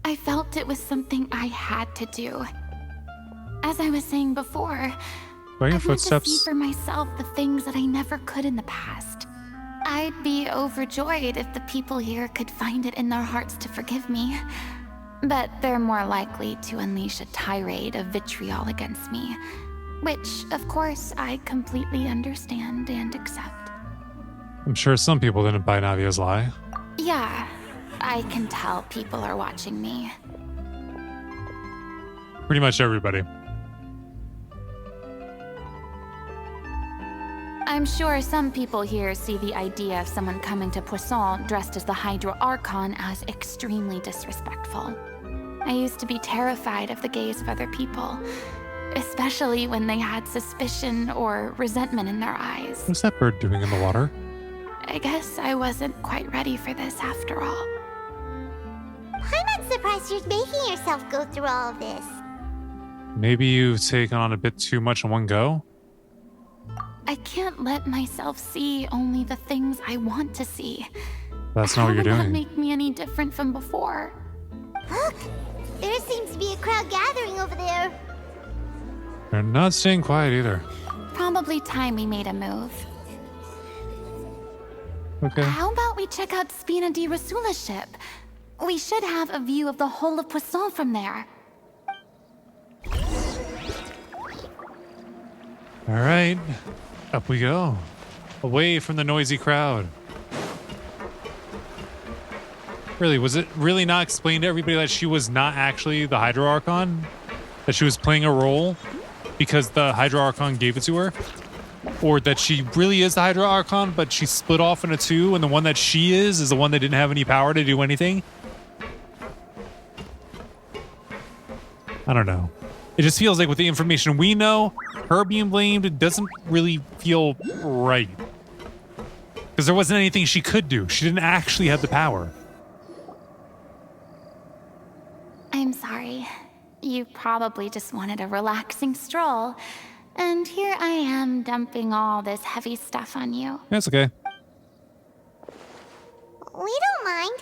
I felt it was something I had to do. As I was saying before, By I your want to footsteps. see for myself the things that I never could in the past. I'd be overjoyed if the people here could find it in their hearts to forgive me. But they're more likely to unleash a tirade of vitriol against me. Which, of course, I completely understand and accept. I'm sure some people didn't buy Navia's lie. Yeah, I can tell people are watching me. Pretty much everybody. I'm sure some people here see the idea of someone coming to Poisson dressed as the Hydro Archon as extremely disrespectful. I used to be terrified of the gaze of other people, especially when they had suspicion or resentment in their eyes. What's that bird doing in the water? I guess I wasn't quite ready for this after all. I'm not surprised you're making yourself go through all of this. Maybe you've taken on a bit too much in one go? I can't let myself see only the things I want to see. That's not what you're How would that doing. make me any different from before? Look! There seems to be a crowd gathering over there. They're not staying quiet either. Probably time we made a move. Okay. How about we check out Spina di Rasula's ship? We should have a view of the whole of Poisson from there. All right. Up we go. Away from the noisy crowd. Really, was it really not explained to everybody that she was not actually the Hydro Archon? That she was playing a role because the Hydro Archon gave it to her? Or that she really is the Hydro Archon, but she split off into two, and the one that she is the one that didn't have any power to do anything? I don't know. It just feels like with the information we know, her being blamed doesn't really feel right. Because there wasn't anything she could do. She didn't actually have the power. I'm sorry. You probably just wanted a relaxing stroll. And here I am dumping all this heavy stuff on you. That's okay. We don't mind.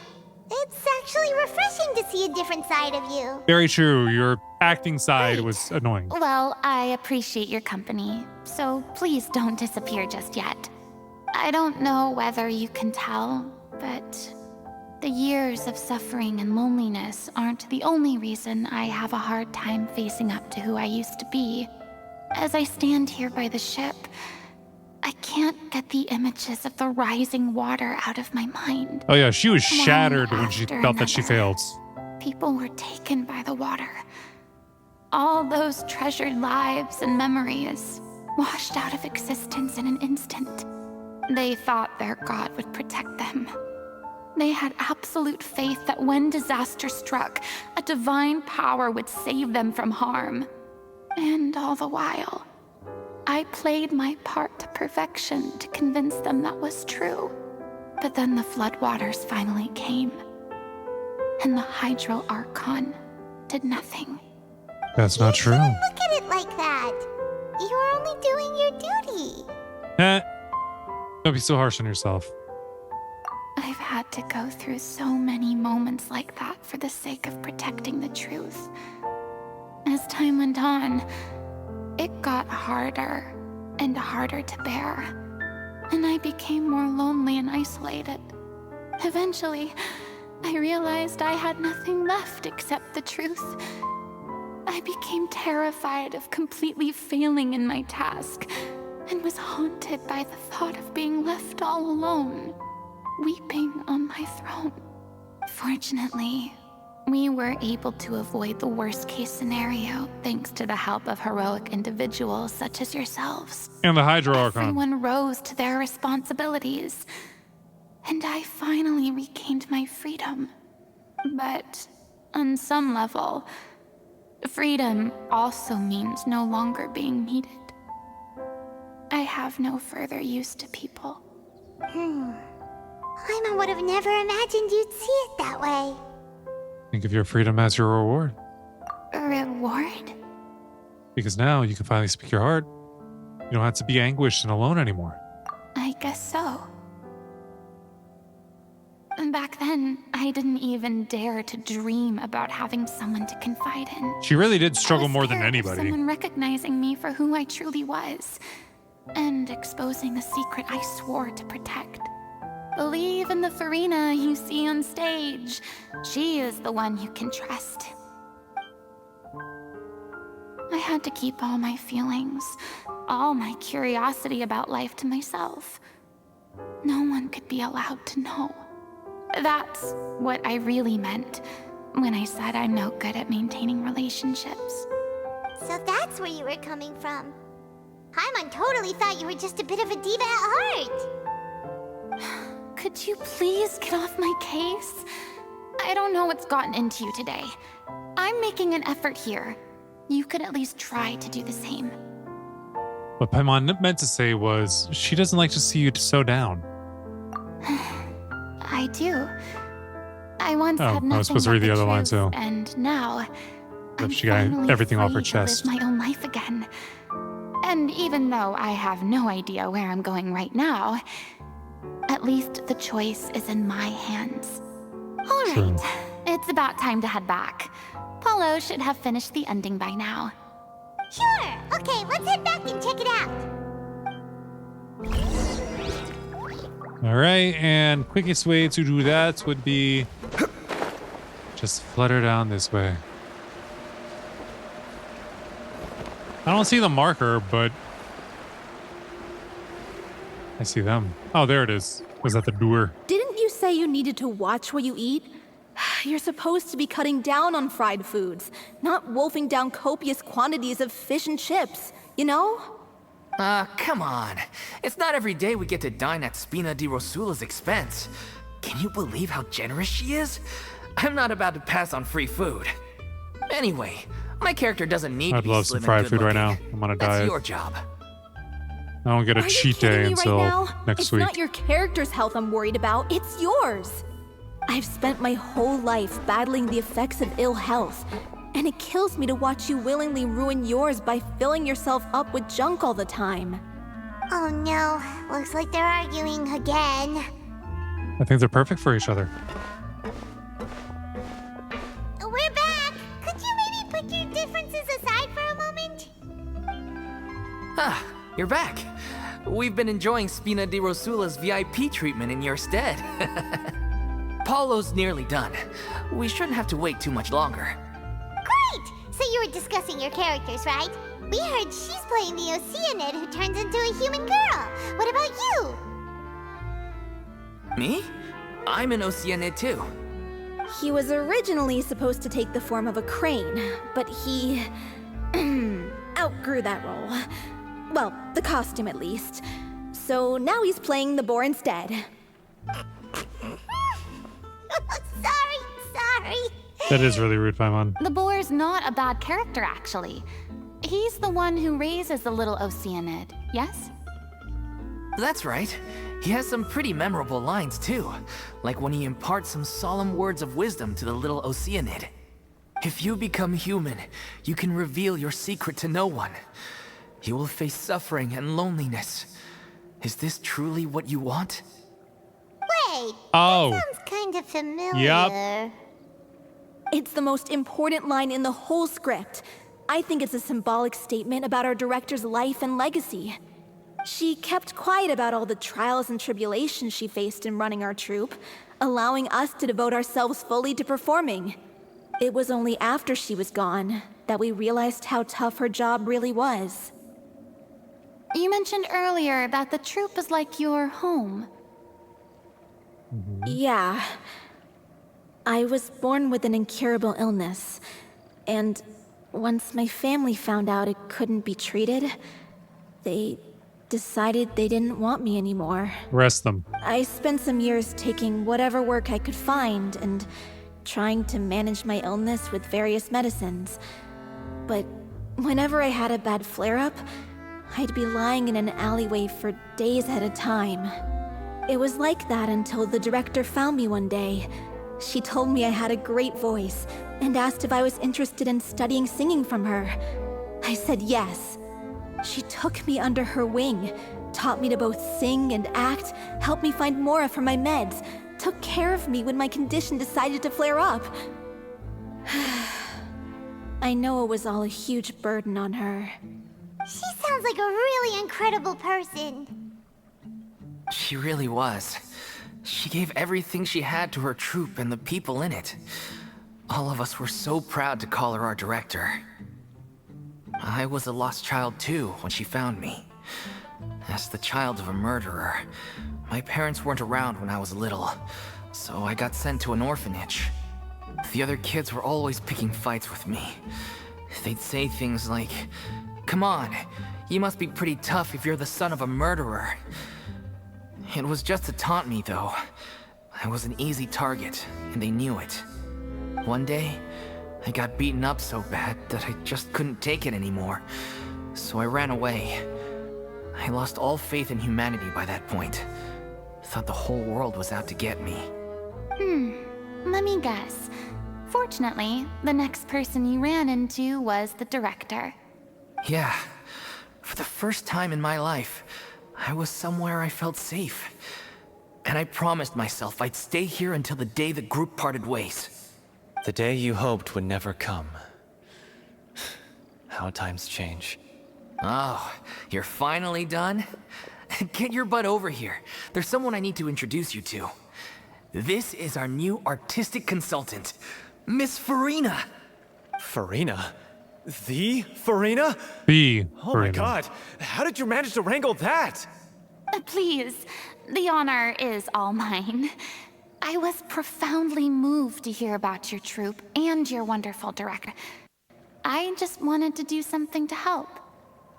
It's actually refreshing to see a different side of you. Very true. Your acting side was annoying. Well, I appreciate your company, so please don't disappear just yet. I don't know whether you can tell, but the years of suffering and loneliness aren't the only reason I have a hard time facing up to who I used to be. As I stand here by the ship, I can't get the images of the rising water out of my mind. Oh yeah, she was One shattered when she after felt that she another. failed. People were taken by the water. All those treasured lives and memories washed out of existence in an instant. They thought their god would protect them. They had absolute faith that when disaster struck, a divine power would save them from harm. And all the while, I played my part to perfection to convince them that was true. But then the floodwaters finally came, and the Hydro Archon did nothing. That's not true. Look at it like that. You're only doing your duty. Don't be so harsh on yourself. I've had to go through so many moments like that for the sake of protecting the truth. As time went on, it got harder and harder to bear, and I became more lonely and isolated. Eventually, I realized I had nothing left except the truth. I became terrified of completely failing in my task, and was haunted by the thought of being left all alone, weeping on my throne. Fortunately, we were able to avoid the worst-case scenario thanks to the help of heroic individuals such as yourselves. And the Hydro Archon. Everyone rose to their responsibilities, and I finally regained my freedom. But on some level, freedom also means no longer being needed. I have no further use to people. I would have never imagined you'd see it that way. Think of your freedom as your reward. Reward? Because now you can finally speak your heart. You don't have to be anguished and alone anymore. I guess so. Back then, I didn't even dare to dream about having someone to confide in. She really did struggle I was more than scared of anybody. someone recognizing me for who I truly was, and exposing a secret I swore to protect. Believe in the Furina you see on stage. She is the one you can trust. I had to keep all my feelings, all my curiosity about life to myself. No one could be allowed to know. That's what I really meant when I said I'm no good at maintaining relationships. So that's where you were coming from. Paimon totally thought you were just a bit of a diva at heart. Could you please get off my case? I don't know what's gotten into you today. I'm making an effort here. You could at least try to do the same. What Paimon meant to say was, she doesn't like to see you so down. I do. I once had nothing I was supposed to read but the other line truth, too. and now I'm She got finally everything off her free chest. to live my own life again. And even though I have no idea where I'm going right now, at least the choice is in my hands. All right, True. it's about time to head back. Paulo should have finished the ending by now. Sure. Okay, let's head back and check it out. All right, and quickest way to do that would be just flutter down this way. I don't see the marker, but I see them. Oh, there it is. Was that the door? Didn't you say you needed to watch what you eat? You're supposed to be cutting down on fried foods, not wolfing down copious quantities of fish and chips, you know? Come on. It's not every day we get to dine at Spina di Rosula's expense. Can you believe how generous she is? I'm not about to pass on free food. Anyway, my character doesn't need to I'd be love some slim and fried food right now. good-looking. I'm on a That's diet. your job. I don't get a Are you cheat kidding day me until right now? next it's week. It's not your character's health I'm worried about, it's yours. I've spent my whole life battling the effects of ill health, and it kills me to watch you willingly ruin yours by filling yourself up with junk all the time. Oh no, looks like they're arguing again. I think they're perfect for each other. We're back! Could you maybe put your differences aside for a moment? Ah, you're back. We've been enjoying Spina di Rosula's VIP treatment in your stead. Paulo's nearly done. We shouldn't have to wait too much longer. Great! So you were discussing your characters, right? We heard she's playing the Oceanid who turns into a human girl. What about you? Me? I'm an Oceanid too. He was originally supposed to take the form of a crane, but he outgrew that role. Well, the costume at least. So now he's playing the boar instead. Sorry. That is really rude, Paimon. The boar's not a bad character, actually. He's the one who raises the little Oceanid, yes? That's right. He has some pretty memorable lines too, like when he imparts some solemn words of wisdom to the little Oceanid. If you become human, you can reveal your secret to no one. You will face suffering and loneliness. Is this truly what you want? Wait, Oh. that sounds kind of familiar. Yup. It's the most important line in the whole script. I think it's a symbolic statement about our director's life and legacy. She kept quiet about all the trials and tribulations she faced in running our troupe, allowing us to devote ourselves fully to performing. It was only after she was gone that we realized how tough her job really was. You mentioned earlier that the troupe is like your home. Yeah. I was born with an incurable illness, and once my family found out it couldn't be treated, they decided they didn't want me anymore. Rest them. I spent some years taking whatever work I could find and trying to manage my illness with various medicines. But whenever I had a bad flare-up, I'd be lying in an alleyway for days at a time. It was like that until the director found me one day. She told me I had a great voice and asked if I was interested in studying singing from her. I said yes. She took me under her wing, taught me to both sing and act, helped me find Mora for my meds, took care of me when my condition decided to flare up. I know it was all a huge burden on her. She sounds like a really incredible person. She really was. She gave everything she had to her troupe and the people in it. All of us were so proud to call her our director. I was a lost child too when she found me. As the child of a murderer, my parents weren't around when I was little, so I got sent to an orphanage. The other kids were always picking fights with me. They'd say things like, "Come on, You must be pretty tough if you're the son of a murderer. It was just to taunt me, though. I was an easy target, and they knew it. One day, I got beaten up so bad that I just couldn't take it anymore. So I ran away. I lost all faith in humanity by that point. Thought the whole world was out to get me. Let me guess. Fortunately, the next person you ran into was the director. Yeah. For the first time in my life, I was somewhere I felt safe. And I promised myself I'd stay here until the day the group parted ways. The day you hoped would never come. How times change. Oh, you're finally done? Get your butt over here. There's someone I need to introduce you to. This is our new artistic consultant, Miss Furina. Furina? The Furina? The Oh my Furina. god, how did you manage to wrangle that? Please, the honor is all mine. I was profoundly moved to hear about your troupe and your wonderful director. I just wanted to do something to help.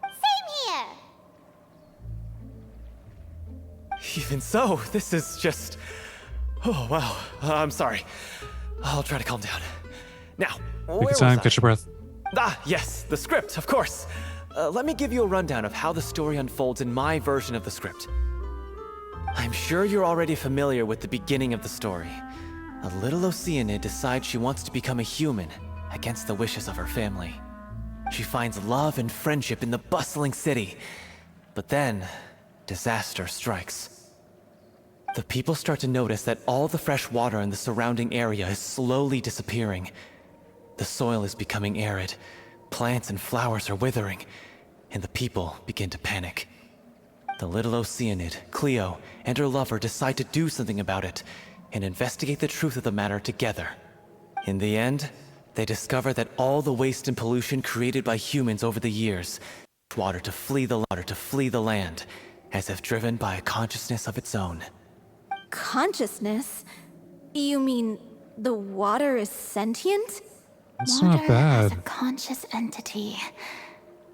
Same here. Even so, this is just... Oh, wow. I'm sorry. I'll try to calm down. Now, Take where your time, was I? catch your breath. Ah, yes, the script, of course. Let me give you a rundown of how the story unfolds in my version of the script. I'm sure you're already familiar with the beginning of the story. A little Oceanid decides she wants to become a human, against the wishes of her family. She finds love and friendship in the bustling city. But then, disaster strikes. The people start to notice that all the fresh water in the surrounding area is slowly disappearing. The soil is becoming arid, plants and flowers are withering, and the people begin to panic. The little Oceanid, Cleo, and her lover decide to do something about it and investigate the truth of the matter together. In the end, they discover that all the waste and pollution created by humans over the years water to flee the land, as if driven by a consciousness of its own. Consciousness? You mean the water is sentient? That's Water not bad. as a conscious entity.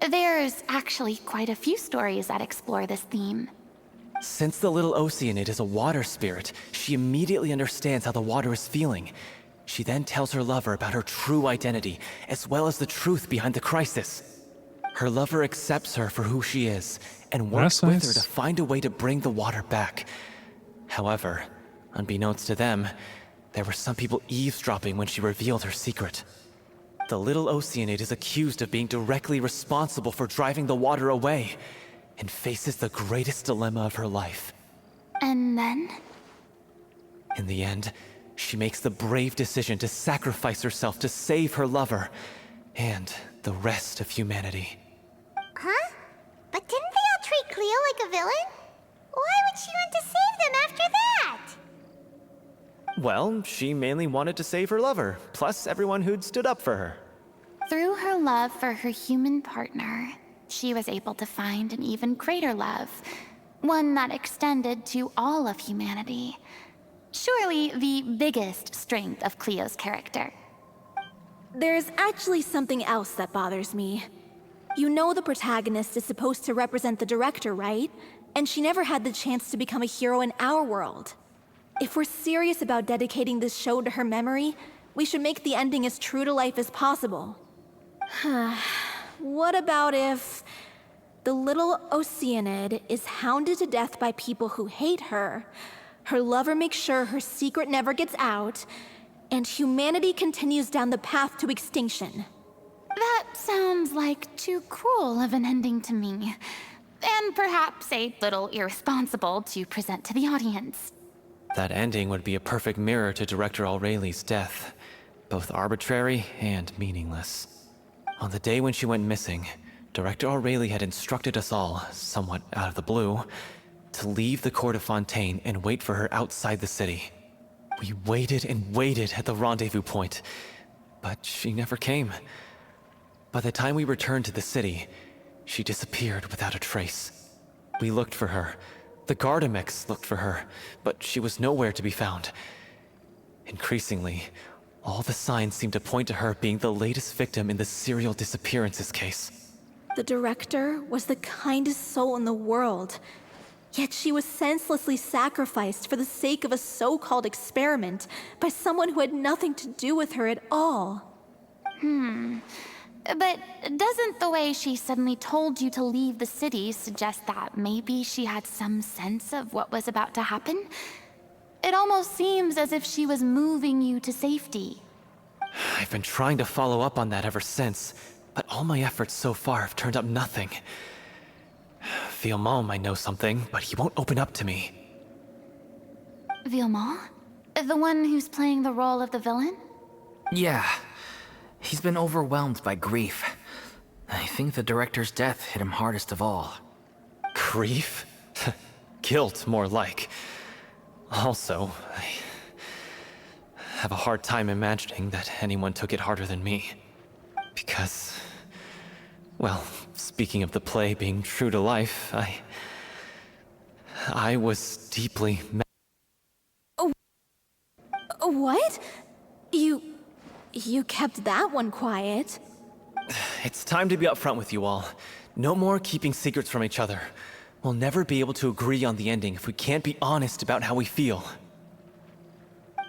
There's actually quite a few stories that explore this theme. Since the little Oceanid is a water spirit, she immediately understands how the water is feeling. She then tells her lover about her true identity, as well as the truth behind the crisis. Her lover accepts her for who she is, and works That's with nice. her to find a way to bring the water back. However, unbeknownst to them, there were some people eavesdropping when she revealed her secret. The little Oceanid is accused of being directly responsible for driving the water away, and faces the greatest dilemma of her life. And then? In the end, she makes the brave decision to sacrifice herself to save her lover, and the rest of humanity. Huh? But didn't they all treat Cleo like a villain? Why would she want to save them after that? Well, she mainly wanted to save her lover, plus everyone who'd stood up for her. Through her love for her human partner, she was able to find an even greater love, one that extended to all of humanity. Surely the biggest strength of Cleo's character. There's actually something else that bothers me. You know the protagonist is supposed to represent the director, right? And she never had the chance to become a hero in our world. If we're serious about dedicating this show to her memory, we should make the ending as true to life as possible. What about if the little Oceanid is hounded to death by people who hate her, her lover makes sure her secret never gets out, and humanity continues down the path to extinction? That sounds like too cruel of an ending to me. And perhaps a little irresponsible to present to the audience. That ending would be a perfect mirror to Director Aureli's death, both arbitrary and meaningless. On the day when she went missing, Director Aureli had instructed us all, somewhat out of the blue, to leave the court of Fontaine and wait for her outside the city. We waited and waited at the rendezvous point, but she never came. By the time we returned to the city, she disappeared without a trace. We looked for her. The Gardamex looked for her, but she was nowhere to be found. Increasingly, all the signs seemed to point to her being the latest victim in the serial disappearances case. The director was the kindest soul in the world. Yet she was senselessly sacrificed for the sake of a so-called experiment by someone who had nothing to do with her at all. But doesn't the way she suddenly told you to leave the city suggest that maybe she had some sense of what was about to happen? It almost seems as if she was moving you to safety. I've been trying to follow up on that ever since, but all my efforts so far have turned up nothing. Villemont might know something, but he won't open up to me. Villemont? The one who's playing the role of the villain? Yeah. He's been overwhelmed by grief. I think the director's death hit him hardest of all. Grief? Guilt, more like. Also, I have a hard time imagining that anyone took it harder than me. Because, well, speaking of the play being true to life, I was deeply... What? You kept that one quiet. It's time to be upfront with you all. No more keeping secrets from each other. We'll never be able to agree on the ending if we can't be honest about how we feel.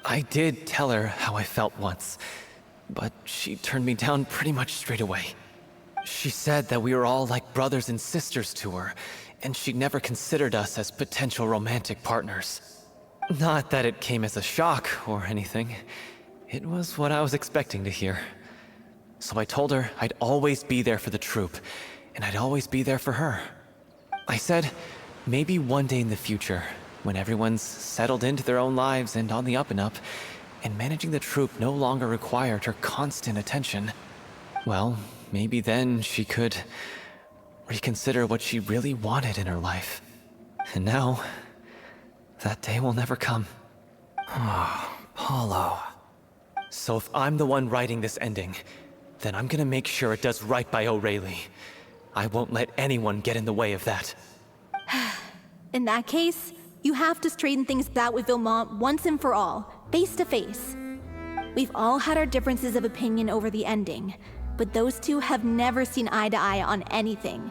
I did tell her how I felt once, but she turned me down pretty much straight away. She said that we were all like brothers and sisters to her, and she'd never considered us as potential romantic partners. Not that it came as a shock or anything. It was what I was expecting to hear. So I told her I'd always be there for the troupe, and I'd always be there for her. I said, maybe one day in the future, when everyone's settled into their own lives and on the up and up, and managing the troupe no longer required her constant attention, well, maybe then she could reconsider what she really wanted in her life. And now, that day will never come. Oh, Paulo. So if I'm the one writing this ending, then I'm gonna make sure it does right by O'Reilly. I won't let anyone get in the way of that. In that case, you have to straighten things out with Villemont once and for all, face to face. We've all had our differences of opinion over the ending, but those two have never seen eye to eye on anything.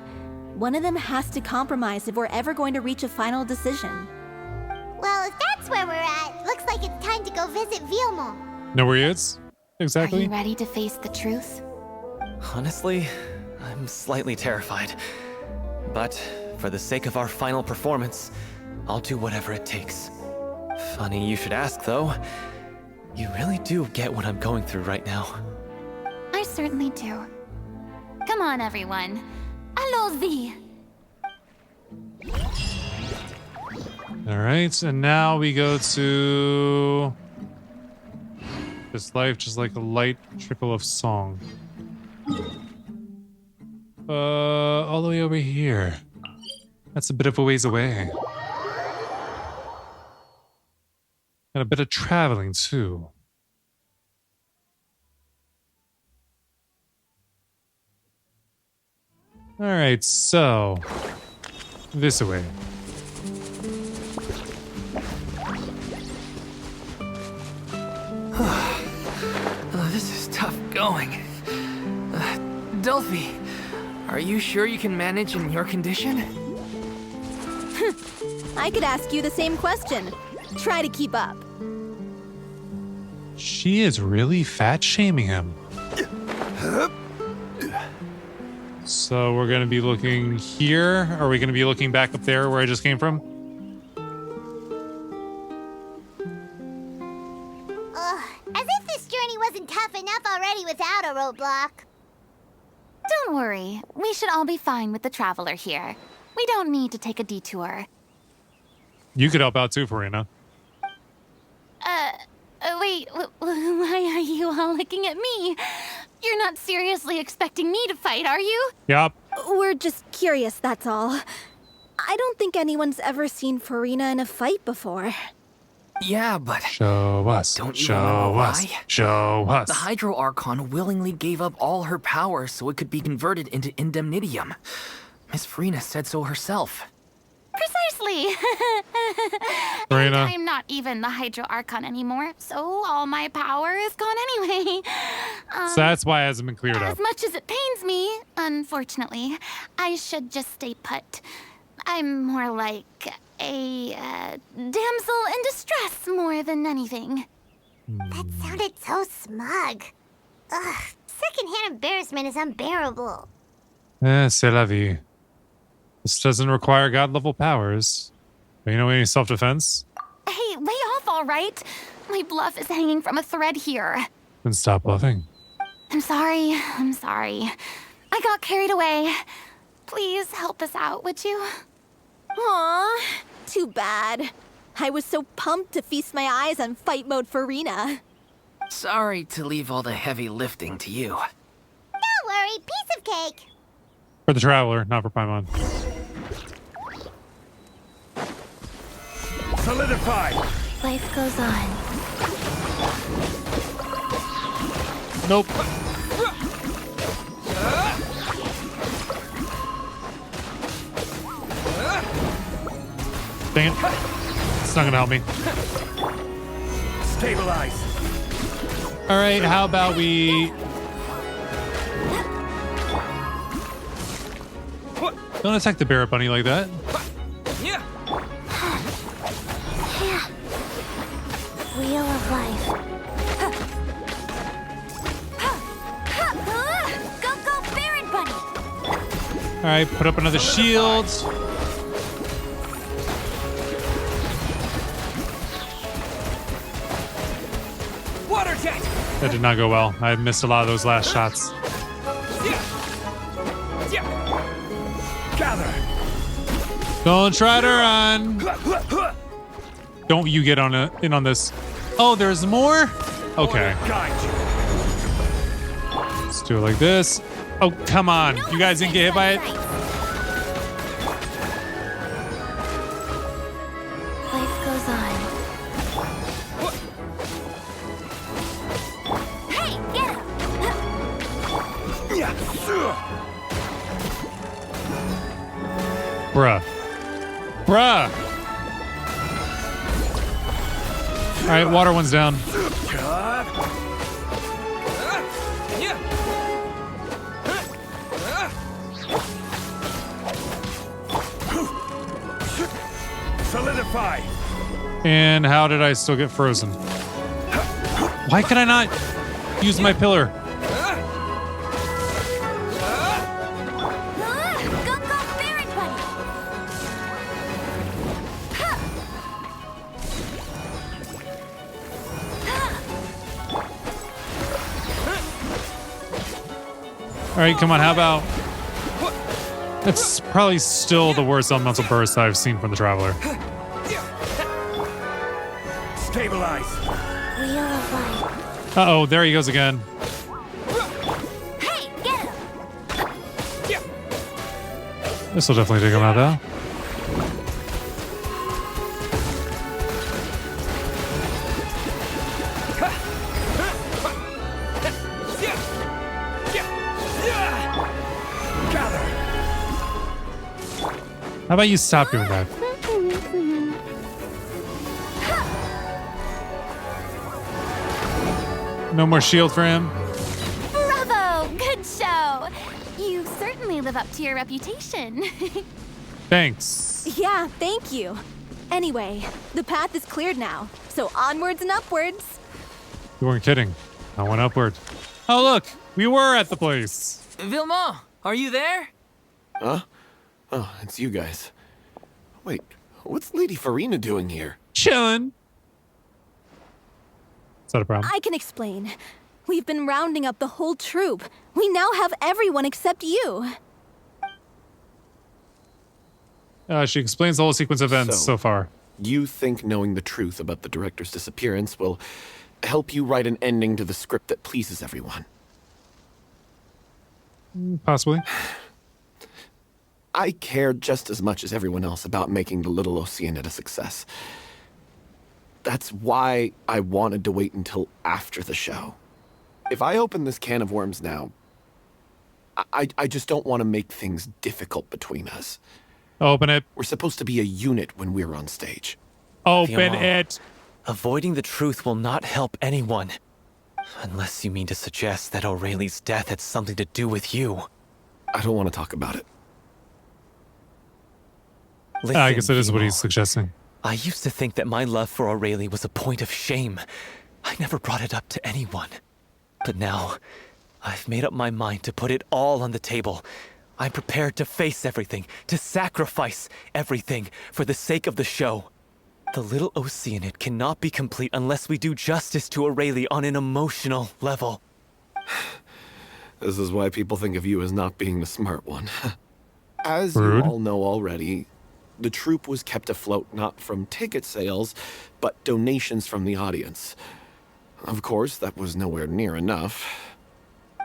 One of them has to compromise if we're ever going to reach a final decision. Well, if that's where we're at, looks like it's time to go visit Villemont. Know where he is? Exactly. Are you ready to face the truth? Honestly, I'm slightly terrified. But for the sake of our final performance, I'll do whatever it takes. Funny you should ask, though. You really do get what I'm going through right now. I certainly do. Come on, everyone. Allons-y! Alright, and now we go to this life, just like a light trickle of song. All the way over here. That's a bit of a ways away. And a bit of traveling, too. Alright, so... this way. This is tough going. Delphi, are you sure you can manage in your condition? I could ask you the same question. Try to keep up. She is really fat shaming him. So we're going to be looking here. Are we going to be looking back up there where I just came from? As if this journey wasn't tough enough already without a roadblock. Don't worry. We should all be fine with the traveler here. We don't need to take a detour. You could help out too, Furina. Wait, why are you all looking at me? You're not seriously expecting me to fight, are you? Yup. We're just curious, that's all. I don't think anyone's ever seen Furina in a fight before. Yeah, but... Show us. Don't you Show remember us. why? Show us. The Hydro Archon willingly gave up all her power so it could be converted into Indemnitium. Miss Furina said so herself. Precisely. Seriously. And Furina. I'm not even the Hydro Archon anymore, so all my power is gone anyway. So that's why it hasn't been cleared up. As much as it pains me, unfortunately, I should just stay put. I'm more like a damsel in distress more than anything. That sounded so smug. Ugh, secondhand embarrassment is unbearable. C'est la vie. This doesn't require god-level powers. But you know any self-defense? Hey, lay off, all right? My bluff is hanging from a thread here. Then stop bluffing. I'm sorry. I got carried away. Please help us out, would you? Aw, too bad. I was so pumped to feast my eyes on fight mode Furina. Sorry to leave all the heavy lifting to you. Don't worry, piece of cake. For the Traveler, not for Paimon. Solidify! Life goes on. Nope. Dang it. It's not gonna help me. Stabilize! Alright, how about we... Don't attack the Barret Bunny like that. Wheel of life. Go, Barret Bunny! Alright, put up another shield. Water jet! That did not go well. I missed a lot of those last shots. Gather! Don't try to run. Don't you get in on this. Oh, there's more? Okay. Guide you. Let's do it like this. Oh, come on. You guys didn't get hit by it? Life goes on. Hey, get him! Bruh. All right, water one's down. Solidify! And how did I still get frozen? Why can I not use my pillar? Go, Barret Bunny! All right, come on. How about... It's probably still the worst elemental burst I've seen from the Traveler. Stabilize! Wheel of life. Uh-oh, there he goes again. Hey, get him! This will definitely take him out, though. How about you stop doing that? No more shield for him. Bravo! Good show! You certainly live up to your reputation. Thanks. Yeah, thank you. Anyway, the path is cleared now, so onwards and upwards. You weren't kidding. I went upward. Oh, look! We were at the place. Vilma, are you there? Huh? Oh, it's you guys. Wait, what's Lady Furina doing here? Chillin'. Is that a problem? I can explain. We've been rounding up the whole troop. We now have everyone except you. She explains the whole sequence of events so far. You think knowing the truth about the director's disappearance will help you write an ending to the script that pleases everyone? Possibly. I care just as much as everyone else about making the Little Oceanid a success. That's why I wanted to wait until after the show. If I open this can of worms now, I just don't want to make things difficult between us. Open it. We're supposed to be a unit when we're on stage. Open it. Avoiding the truth will not help anyone. Unless you mean to suggest that Aurelie's death had something to do with you. I don't want to talk about it. Listen, I guess that is what Vimo. he's suggesting. I used to think that my love for Aurelie was a point of shame. I never brought it up to anyone. But now, I've made up my mind to put it all on the table. I'm prepared to face everything, to sacrifice everything for the sake of the show. The Little Oceanid cannot be complete unless we do justice to Aurelie on an emotional level. This is why people think of you as not being the smart one. As Rude. you all know already, the troupe was kept afloat not from ticket sales, but donations from the audience. Of course, that was nowhere near enough.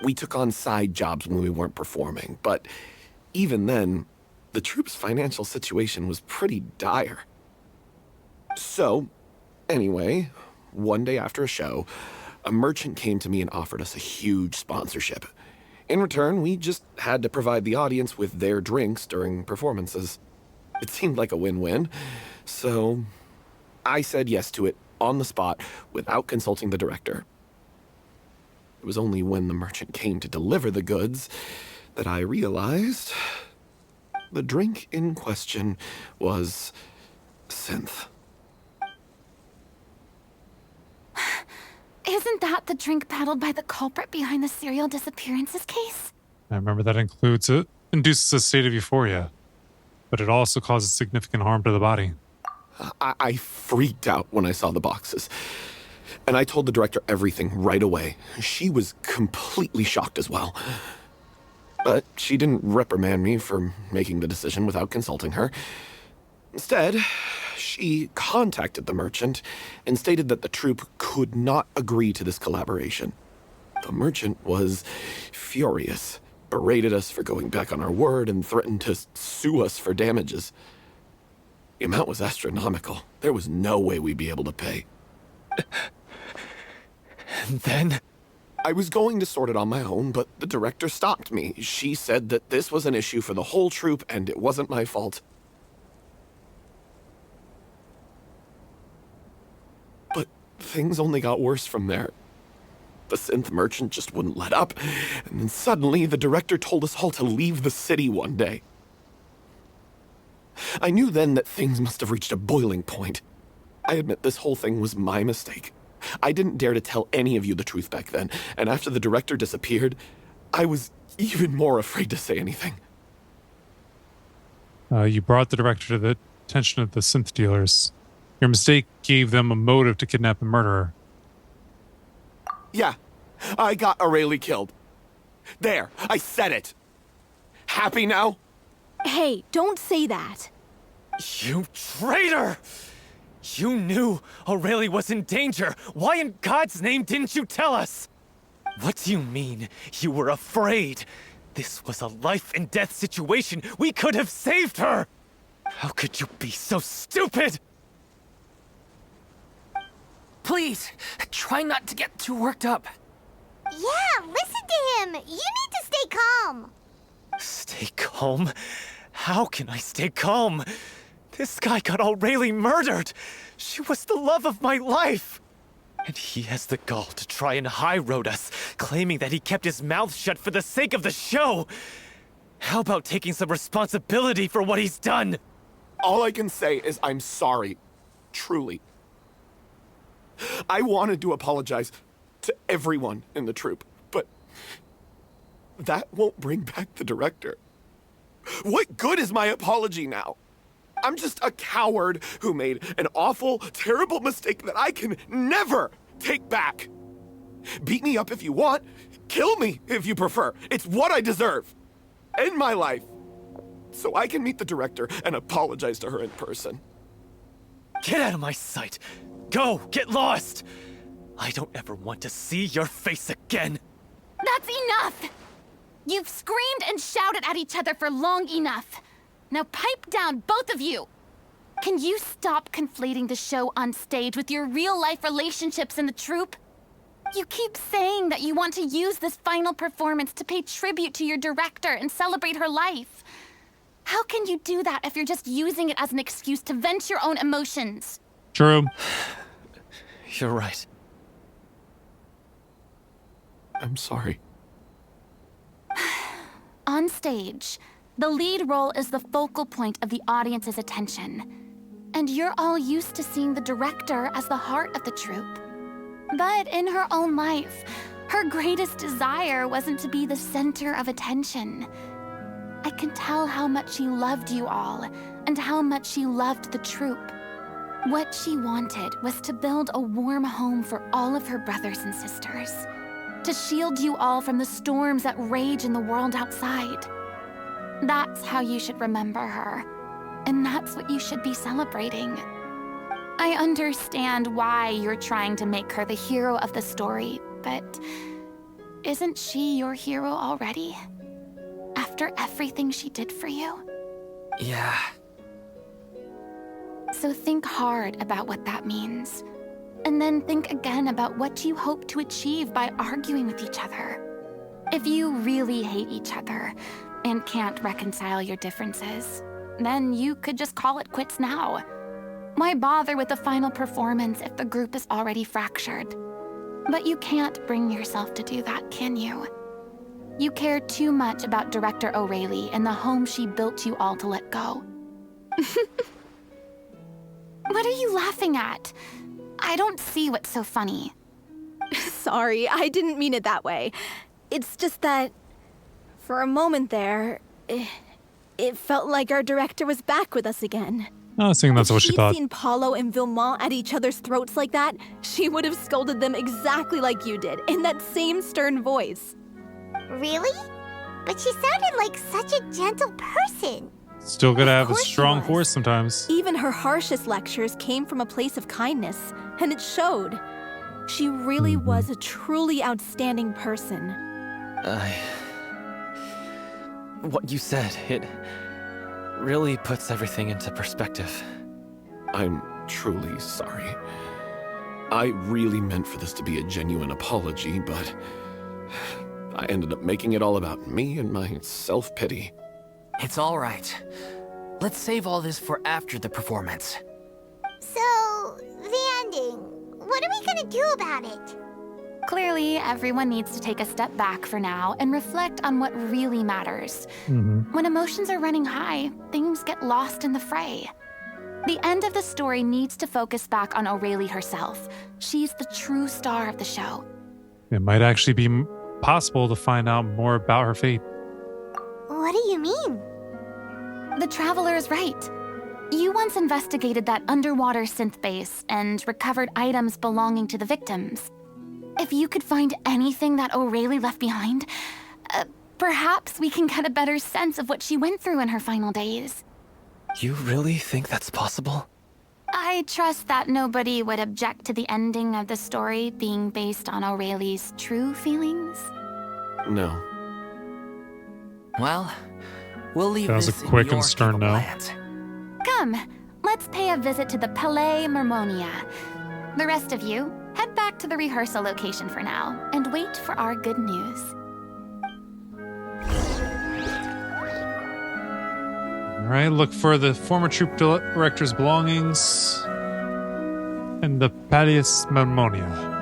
We took on side jobs when we weren't performing, but even then, the troupe's financial situation was pretty dire. So, anyway, one day after a show, a merchant came to me and offered us a huge sponsorship. In return, we just had to provide the audience with their drinks during performances. It seemed like a win-win, so I said yes to it on the spot without consulting the director. It was only when the merchant came to deliver the goods that I realized the drink in question was synth. Isn't that the drink paddled by the culprit behind the serial disappearances case? I remember that induces a state of euphoria, but it also causes significant harm to the body. I freaked out when I saw the boxes, and I told the director everything right away. She was completely shocked as well. But she didn't reprimand me for making the decision without consulting her. Instead, she contacted the merchant and stated that the troupe could not agree to this collaboration. The merchant was furious, berated us for going back on our word, and threatened to sue us for damages. The amount was astronomical. There was no way we'd be able to pay. And then? I was going to sort it on my own, but the director stopped me. She said that this was an issue for the whole troupe and it wasn't my fault. But things only got worse from there. The synth merchant just wouldn't let up, and then suddenly the director told us all to leave the city one day. I knew then that things must have reached a boiling point. I admit this whole thing was my mistake. I didn't dare to tell any of you the truth back then, and after the director disappeared, I was even more afraid to say anything. You brought the director to the attention of the synth dealers. Your mistake gave them a motive to kidnap and murder her. Yeah, I got Aurelie killed. There, I said it. Happy now? Hey, don't say that. You traitor! You knew Aurelie was in danger. Why in God's name didn't you tell us? What do you mean you were afraid? This was a life and death situation. We could have saved her! How could you be so stupid? Please, try not to get too worked up. Yeah, listen to him. You need to stay calm. Stay calm? How can I stay calm? This guy got Aurelie murdered. She was the love of my life. And he has the gall to try and high-road us, claiming that he kept his mouth shut for the sake of the show. How about taking some responsibility for what he's done? All I can say is I'm sorry. Truly. I wanted to apologize to everyone in the troupe, but that won't bring back the director. What good is my apology now? I'm just a coward who made an awful, terrible mistake that I can never take back. Beat me up if you want. Kill me if you prefer. It's what I deserve. End my life. So I can meet the director and apologize to her in person. Get out of my sight. Go, get lost. I don't ever want to see your face again. That's enough! You've screamed and shouted at each other for long enough. Now pipe down, both of you! Can you stop conflating the show on stage with your real-life relationships in the troupe? You keep saying that you want to use this final performance to pay tribute to your director and celebrate her life. How can you do that if you're just using it as an excuse to vent your own emotions? True. You're right. I'm sorry. On stage, the lead role is the focal point of the audience's attention. And you're all used to seeing the director as the heart of the troupe. But in her own life, her greatest desire wasn't to be the center of attention. I can tell how much she loved you all, and how much she loved the troupe. What she wanted was to build a warm home for all of her brothers and sisters. To shield you all from the storms that rage in the world outside. That's how you should remember her. And that's what you should be celebrating. I understand why you're trying to make her the hero of the story, but isn't she your hero already? After everything she did for you? Yeah. So think hard about what that means. And then think again about what you hope to achieve by arguing with each other. If you really hate each other and can't reconcile your differences, then you could just call it quits now. Why bother with the final performance if the group is already fractured? But you can't bring yourself to do that, can you? You care too much about Director O'Reilly and the home she built you all to let go. What are you laughing at? I don't see what's so funny. Sorry, I didn't mean it that way. It's just that, for a moment there, it felt like our director was back with us again. I was thinking that's what she thought. If she'd seen Paulo and Vilmont at each other's throats like that, she would have scolded them exactly like you did, in that same stern voice. Really? But she sounded like such a gentle person. Still gotta have a course she strong was. force sometimes. Even her harshest lectures came from a place of kindness, and it showed. She really was a truly outstanding person. What you said, it really puts everything into perspective. I'm truly sorry. I really meant for this to be a genuine apology, but I ended up making it all about me and my self-pity. It's all right. Let's save all this for after the performance. So, the ending. What are we gonna do about it? Clearly, everyone needs to take a step back for now and reflect on what really matters. When emotions are running high, things get lost in the fray. The end of the story needs to focus back on O'Reilly herself. She's the true star of the show. It might actually be possible to find out more about her fate. What do you mean? The Traveler is right. You once investigated that underwater synth base and recovered items belonging to the victims. If you could find anything that O'Reilly left behind, perhaps we can get a better sense of what she went through in her final days. You really think that's possible? I trust that nobody would object to the ending of the story being based on O'Reilly's true feelings. No. Well, we'll leave That was this a quick in your and stern capable no. hands. Come, let's pay a visit to the Palais Mermonia. The rest of you, head back to the rehearsal location for now, and wait for our good news. All right, look for the former troop director's belongings and the Palais Mermonia.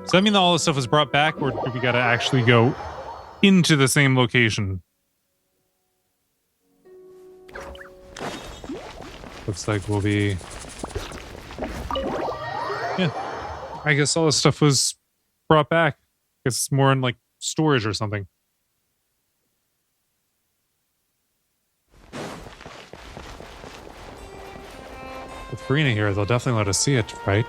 Does that mean that all this stuff was brought back, or do we gotta actually go into the same location? Looks like we'll be... Yeah. I guess all this stuff was brought back. I guess it's more in, like, storage or something. With Furina here, they'll definitely let us see it, right?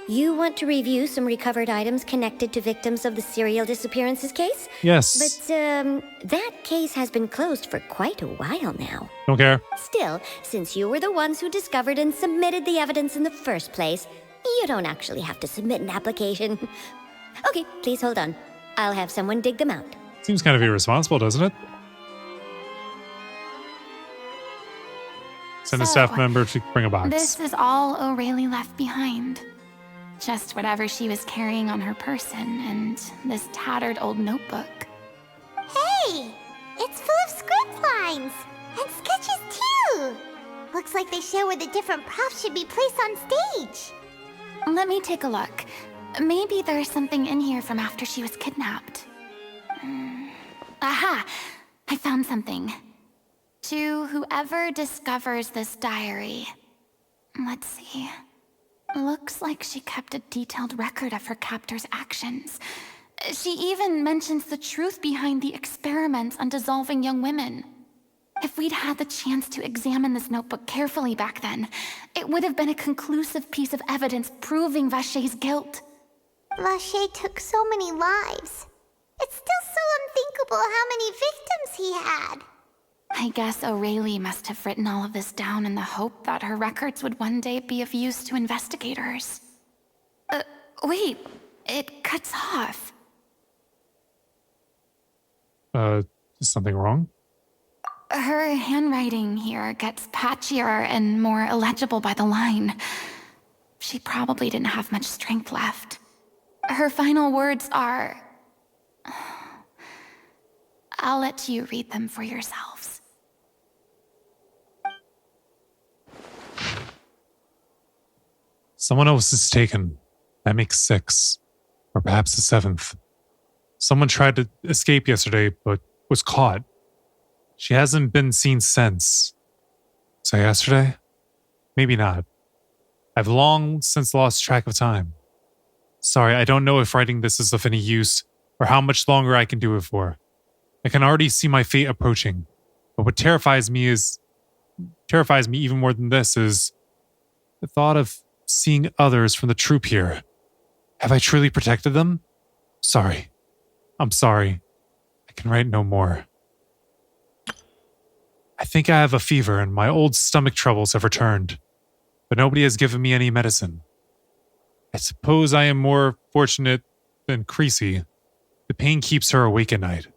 You want to review some recovered items connected to victims of the serial disappearances case? Yes. But, that case has been closed for quite a while now. Don't care. Still, since you were the ones who discovered and submitted the evidence in the first place, you don't actually have to submit an application. Okay, please hold on. I'll have someone dig them out. Seems kind of irresponsible, doesn't it? Send a staff member to bring a box. This is all O'Reilly left behind. just whatever she was carrying on her person and this tattered old notebook. Hey! It's full of script lines! And sketches too! Looks like they show where the different props should be placed on stage. Let me take a look. Maybe there's something in here from after she was kidnapped. Aha! I found something. To whoever discovers this diary. Let's see. Looks like she kept a detailed record of her captor's actions. She even mentions the truth behind the experiments on dissolving young women. If we'd had the chance to examine this notebook carefully back then, it would have been a conclusive piece of evidence proving Vachey's guilt. Vachey took so many lives. It's still so unthinkable how many victims he had. I guess Aurelie must have written all of this down in the hope that her records would one day be of use to investigators. Wait, it cuts off. Is something wrong? Her handwriting here gets patchier and more illegible by the line. She probably didn't have much strength left. Her final words are... I'll let you read them for yourselves. Someone else is taken. That makes 6. Or perhaps the 7th. Someone tried to escape yesterday, but was caught. She hasn't been seen since. So yesterday? Maybe not. I've long since lost track of time. Sorry, I don't know if writing this is of any use, or how much longer I can do it for. I can already see my fate approaching. But what terrifies me even more than this is the thought of seeing others from the troop here. Have I truly protected them? Sorry. I'm sorry. I can write no more. I think I have a fever and my old stomach troubles have returned, but nobody has given me any medicine. I suppose I am more fortunate than Creasy. The pain keeps her awake at night.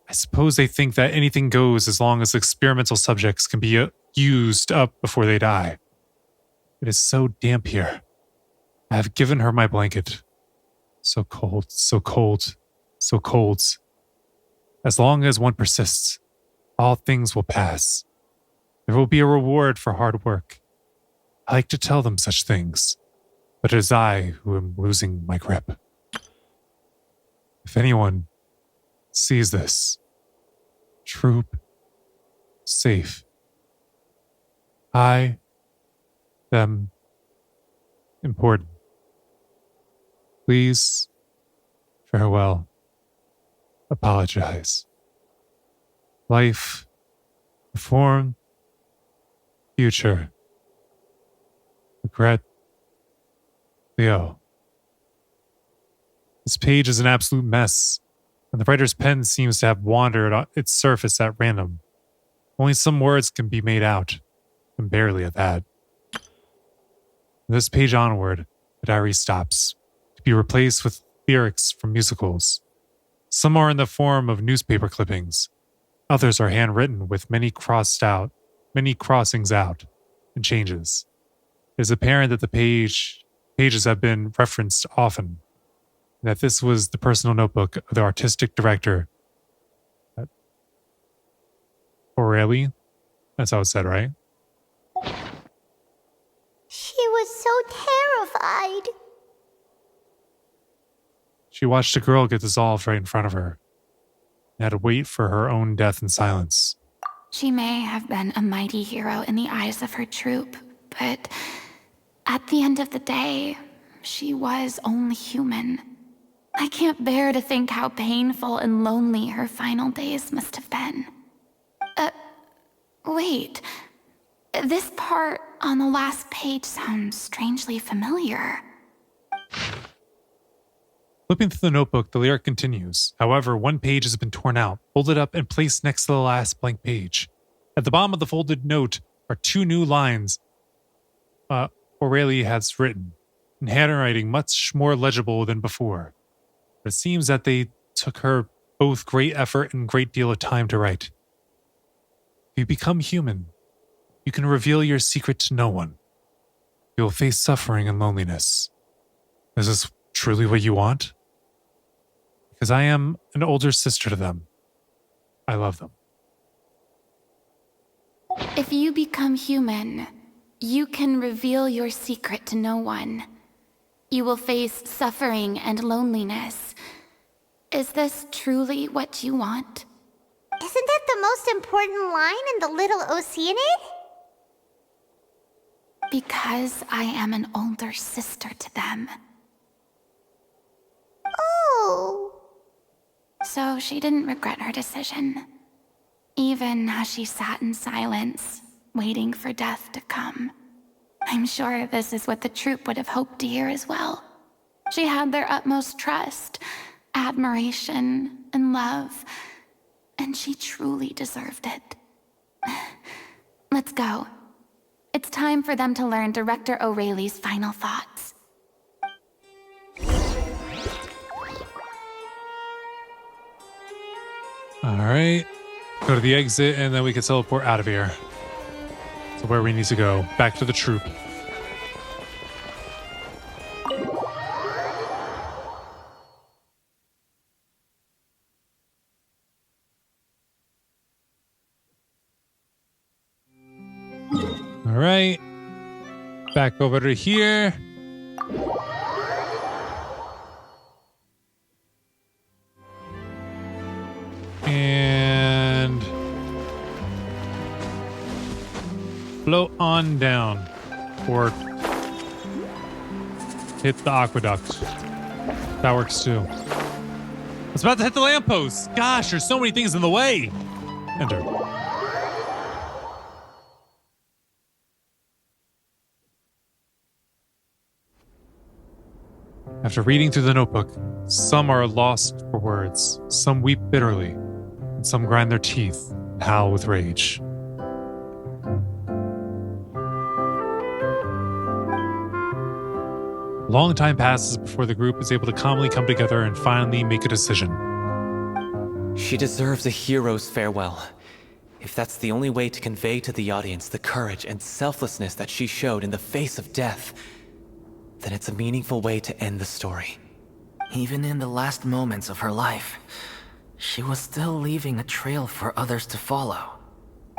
I suppose they think that anything goes as long as experimental subjects can be used up before they die. It is so damp here. I have given her my blanket. So cold, so cold, so cold. As long as one persists, all things will pass. There will be a reward for hard work. I like to tell them such things, but it is I who am losing my grip. If anyone sees this, troop, safe. I, them, important. Please, farewell. Apologize. Life, reform, future. Regret, Leo. This page is an absolute mess, and the writer's pen seems to have wandered on its surface at random. Only some words can be made out, and barely at that. From this page onward, the diary stops, to be replaced with lyrics from musicals. Some are in the form of newspaper clippings. Others are handwritten with many crossings out, and changes. It is apparent that the pages have been referenced often, and that this was the personal notebook of the artistic director, Aurelie. That's how it's said, right? She was so terrified. She watched a girl get dissolved right in front of her, and had to wait for her own death in silence. She may have been a mighty hero in the eyes of her troop, but at the end of the day, she was only human. I can't bear to think how painful and lonely her final days must have been. Wait. This part on the last page sounds strangely familiar. Flipping through the notebook, the lyric continues. However, one page has been torn out, folded up, and placed next to the last blank page. At the bottom of the folded note are 2 new lines Aurelie has written, in handwriting much more legible than before. But it seems that they took her both great effort and great deal of time to write. If you become human, you can reveal your secret to no one. You will face suffering and loneliness. Is this truly what you want? Because I am an older sister to them. I love them. If you become human, you can reveal your secret to no one. You will face suffering and loneliness. Is this truly what you want? Isn't that the most important line in the Little Oceanid? Because I am an older sister to them. Oh. So she didn't regret her decision, even as she sat in silence, waiting for death to come. I'm sure this is what the troupe would have hoped to hear as well. She had their utmost trust, admiration, and love, and she truly deserved it. Let's go. It's time for them to learn Director O'Reilly's final thoughts. All right. Go to the exit, and then we can teleport out of here. So where we need to go. Back to the troop. All right. Back over to here. And float on down. Or hit the aqueduct. That works too. I was about to hit the lamppost. Gosh, there's so many things in the way. Enter. After reading through the notebook, some are lost for words, some weep bitterly, and some grind their teeth and howl with rage. A long time passes before the group is able to calmly come together and finally make a decision. She deserves a hero's farewell. If that's the only way to convey to the audience the courage and selflessness that she showed in the face of death, then it's a meaningful way to end the story. Even in the last moments of her life, she was still leaving a trail for others to follow.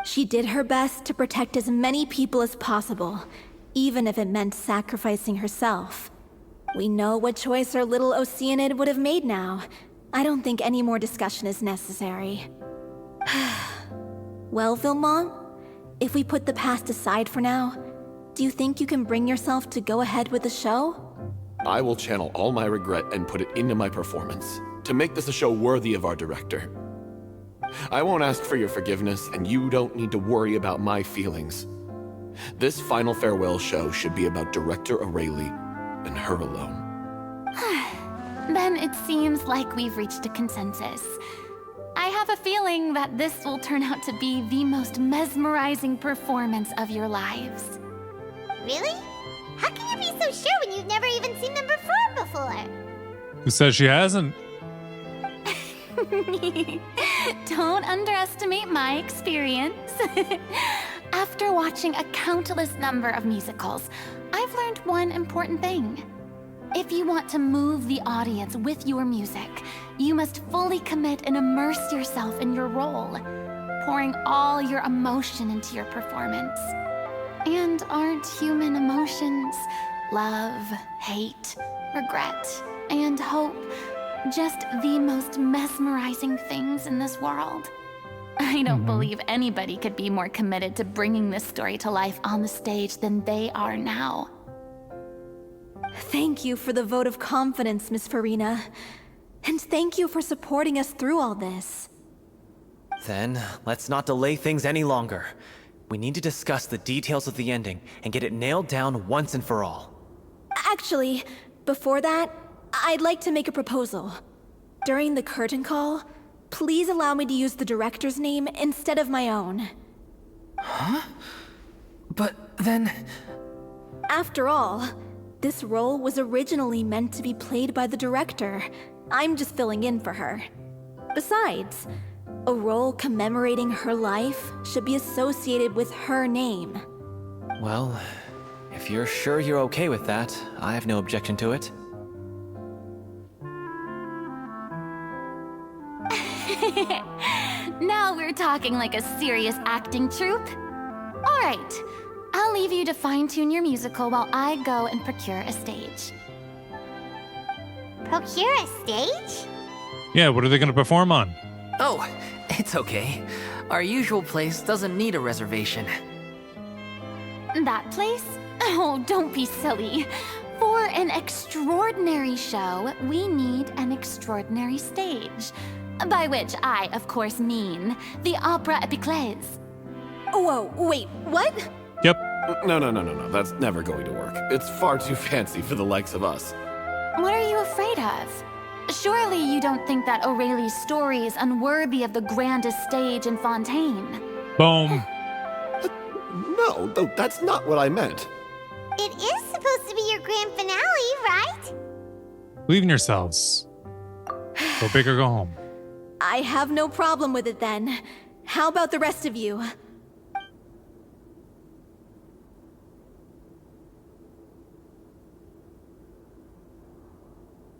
She did her best to protect as many people as possible, even if it meant sacrificing herself. We know what choice our little Oceanid would have made now. I don't think any more discussion is necessary. Well, Vilmont, if we put the past aside for now, do you think you can bring yourself to go ahead with the show? I will channel all my regret and put it into my performance, to make this a show worthy of our director. I won't ask for your forgiveness, and you don't need to worry about my feelings. This final farewell show should be about Director O'Reilly and her alone. Then it seems like we've reached a consensus. I have a feeling that this will turn out to be the most mesmerizing performance of your lives. Really? How can you be so sure when you've never even seen them perform before? Who says she hasn't? Don't underestimate my experience. After watching a countless number of musicals, I've learned one important thing. If you want to move the audience with your music, you must fully commit and immerse yourself in your role, pouring all your emotion into your performance. And aren't human emotions, love, hate, regret, and hope, just the most mesmerizing things in this world? I don't believe anybody could be more committed to bringing this story to life on the stage than they are now. Thank you for the vote of confidence, Miss Furina. And thank you for supporting us through all this. Then, let's not delay things any longer. We need to discuss the details of the ending and get it nailed down once and for all. Actually, before that, I'd like to make a proposal. During the curtain call, please allow me to use the director's name instead of my own. Huh? But then... After all, this role was originally meant to be played by the director. I'm just filling in for her. Besides, a role commemorating her life should be associated with her name. Well, if you're sure you're okay with that, I have no objection to it. talking like a serious acting troupe? All right, I'll leave you to fine-tune your musical while I go and procure a stage. Procure a stage? Yeah, what are they going to perform on? Oh, it's okay. Our usual place doesn't need a reservation. That place? Oh, don't be silly. For an extraordinary show, we need an extraordinary stage. By which I, of course, mean the Opera Epiclese. Whoa, wait, what? Yep. No. That's never going to work. It's far too fancy for the likes of us. What are you afraid of? Surely you don't think that Aurelie's story is unworthy of the grandest stage in Fontaine. Boom. No, that's not what I meant. It is supposed to be your grand finale, right? Believe in yourselves. Go big or go home. I have no problem with it then. How about the rest of you?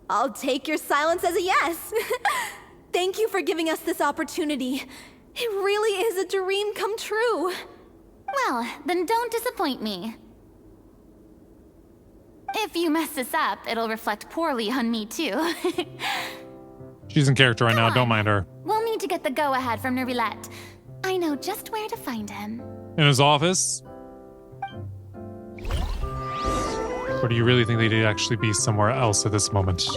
I'll take your silence as a yes. Thank you for giving us this opportunity. It really is a dream come true. Well, then don't disappoint me. If you mess this up, it'll reflect poorly on me too. She's in character right now, don't mind her. We'll need to get the go-ahead from Nervilette. I know just where to find him. In his office? Or do you really think they'd actually be somewhere else at this moment?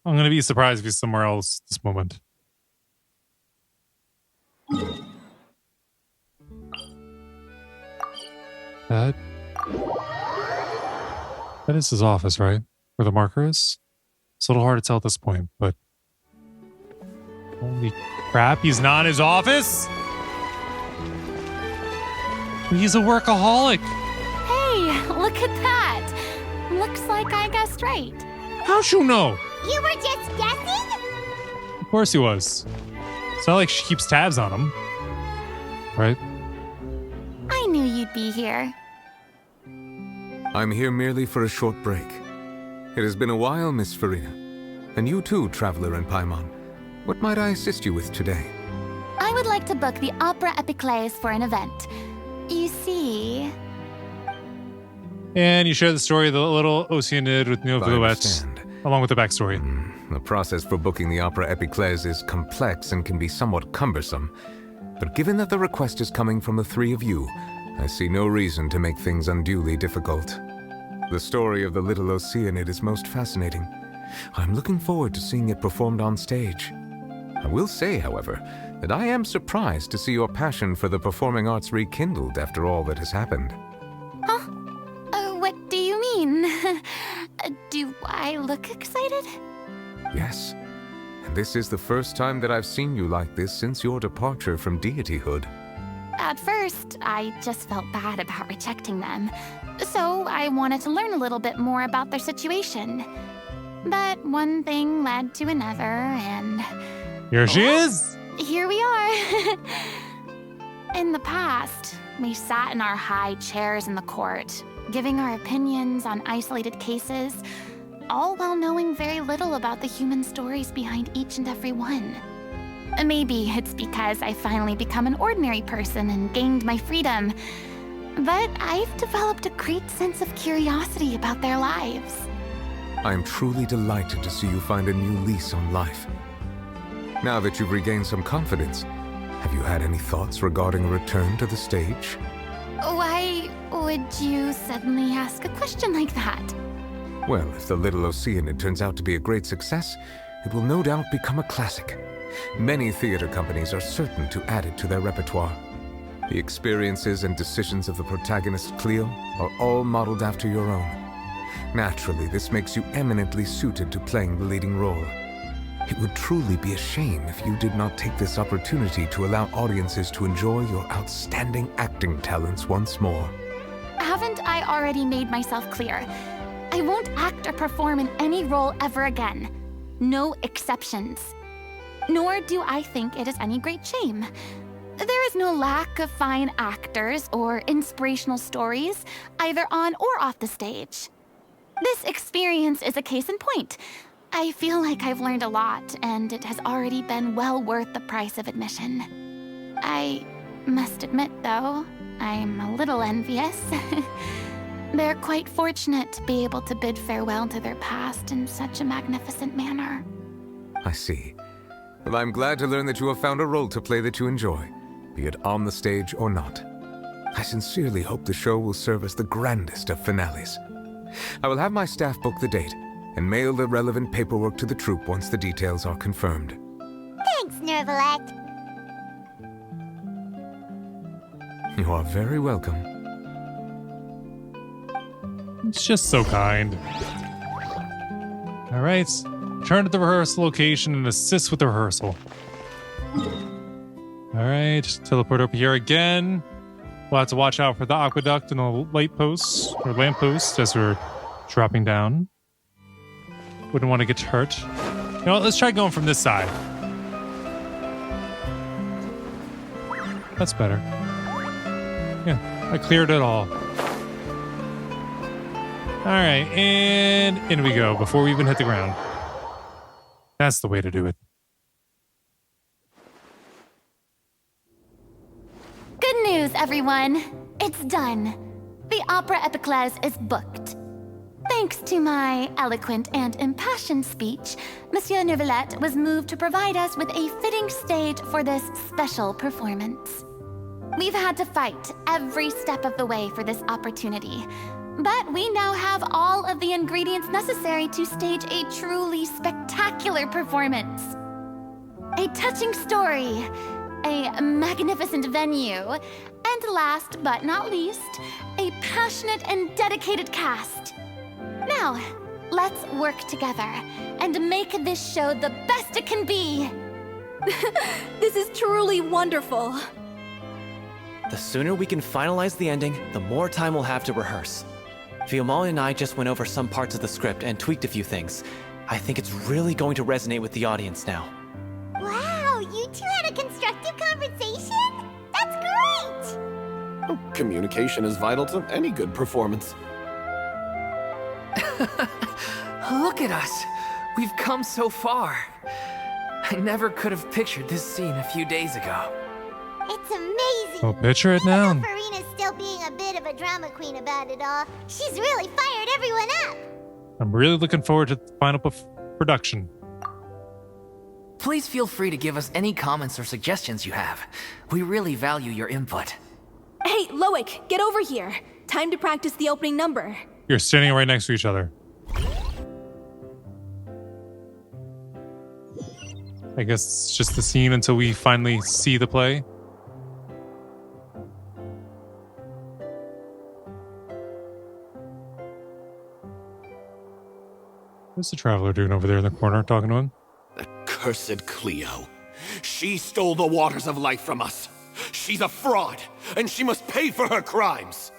I'm gonna be surprised if he's somewhere else at this moment. That is his office, right? Where the marker is? It's a little hard to tell at this point, but... Holy crap, he's not in his office? He's a workaholic. Hey, look at that. Looks like I guessed right. How'd you know? You were just guessing? Of course he was. It's not like she keeps tabs on him. Right? I knew you'd be here. I'm here merely for a short break. It has been a while, Miss Furina. And you too, Traveler in Paimon. What might I assist you with today? I would like to book the Opera Epiclese for an event. You see... And you share the story of the little Oceanid with Neuvillette, along with the backstory. The process for booking the Opera Epiclese is complex and can be somewhat cumbersome. But given that the request is coming from the three of you, I see no reason to make things unduly difficult. The story of the little Oceanid is most fascinating. I'm looking forward to seeing it performed on stage. I will say, however, that I am surprised to see your passion for the performing arts rekindled after all that has happened. Huh? What do you mean? Do I look excited? Yes. And this is the first time that I've seen you like this since your departure from deityhood. At first, I just felt bad about rejecting them. So I wanted to learn a little bit more about their situation. But one thing led to another, and... Here she is! Here we are. In the past, we sat in our high chairs in the court, giving our opinions on isolated cases, all while knowing very little about the human stories behind each and every one. Maybe it's because I finally become an ordinary person and gained my freedom, but I've developed a great sense of curiosity about their lives. I am truly delighted to see you find a new lease on life. Now that you've regained some confidence, have you had any thoughts regarding a return to the stage? Why would you suddenly ask a question like that? Well, if the Little Oceanid turns out to be a great success, it will no doubt become a classic. Many theater companies are certain to add it to their repertoire. The experiences and decisions of the protagonist Cleo are all modeled after your own. Naturally, this makes you eminently suited to playing the leading role. It would truly be a shame if you did not take this opportunity to allow audiences to enjoy your outstanding acting talents once more. Haven't I already made myself clear? I won't act or perform in any role ever again. No exceptions. Nor do I think it is any great shame. There is no lack of fine actors or inspirational stories, either on or off the stage. This experience is a case in point. I feel like I've learned a lot, and it has already been well worth the price of admission. I must admit, though, I'm a little envious. They're quite fortunate to be able to bid farewell to their past in such a magnificent manner. I see. Well, I'm glad to learn that you have found a role to play that you enjoy, be it on the stage or not. I sincerely hope the show will serve as the grandest of finales. I will have my staff book the date and mail the relevant paperwork to the troupe once the details are confirmed. Thanks, Nervalette. You are very welcome. It's just so kind. All right. Return to the rehearsal location and assist with the rehearsal. All right. Teleport over here again. We'll have to watch out for the aqueduct and the light posts or lamp posts as we're dropping down. Wouldn't want to get hurt. You know what? Let's try going from this side. That's better. Yeah, I cleared it all. All right, and in we go before we even hit the ground. That's the way to do it. Good news, everyone. It's done. The Opera Epiclese is booked. Thanks to my eloquent and impassioned speech, Monsieur Nervalette was moved to provide us with a fitting stage for this special performance. We've had to fight every step of the way for this opportunity, but we now have all of the ingredients necessary to stage a truly spectacular performance. A touching story, a magnificent venue, and last but not least, a passionate and dedicated cast. Now, let's work together and make this show the best it can be. This is truly wonderful. The sooner we can finalize the ending, the more time we'll have to rehearse. Fiumali and I just went over some parts of the script and tweaked a few things. I think it's really going to resonate with the audience now. Wow, you two had a constructive conversation? That's great! Oh, communication is vital to any good performance. Look at us. We've come so far. I never could have pictured this scene a few days ago. It's amazing. Oh, picture it now. Furina's still being a bit of a drama queen about it all. She's really fired everyone up. I'm really looking forward to the final production. Please feel free to give us any comments or suggestions you have. We really value your input. Hey, Loic, get over here. Time to practice the opening number. You're standing right next to each other. I guess it's just the scene until we finally see the play. What's the traveler doing over there in the corner talking to him? That cursed Cleo. She stole the waters of life from us. She's a fraud, and she must pay for her crimes.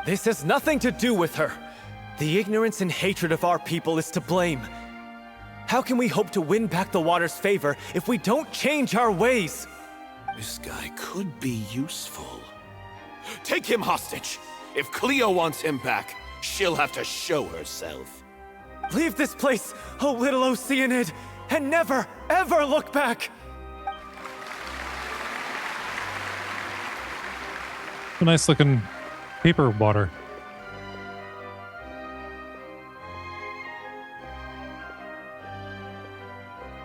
This has nothing to do with her. The ignorance and hatred of our people is to blame. How can we hope to win back the water's favor if we don't change our ways? This guy could be useful. Take him hostage. If Cleo wants him back, she'll have to show herself. Leave this place, oh little Oceanid, and never, ever look back! A nice looking paper water.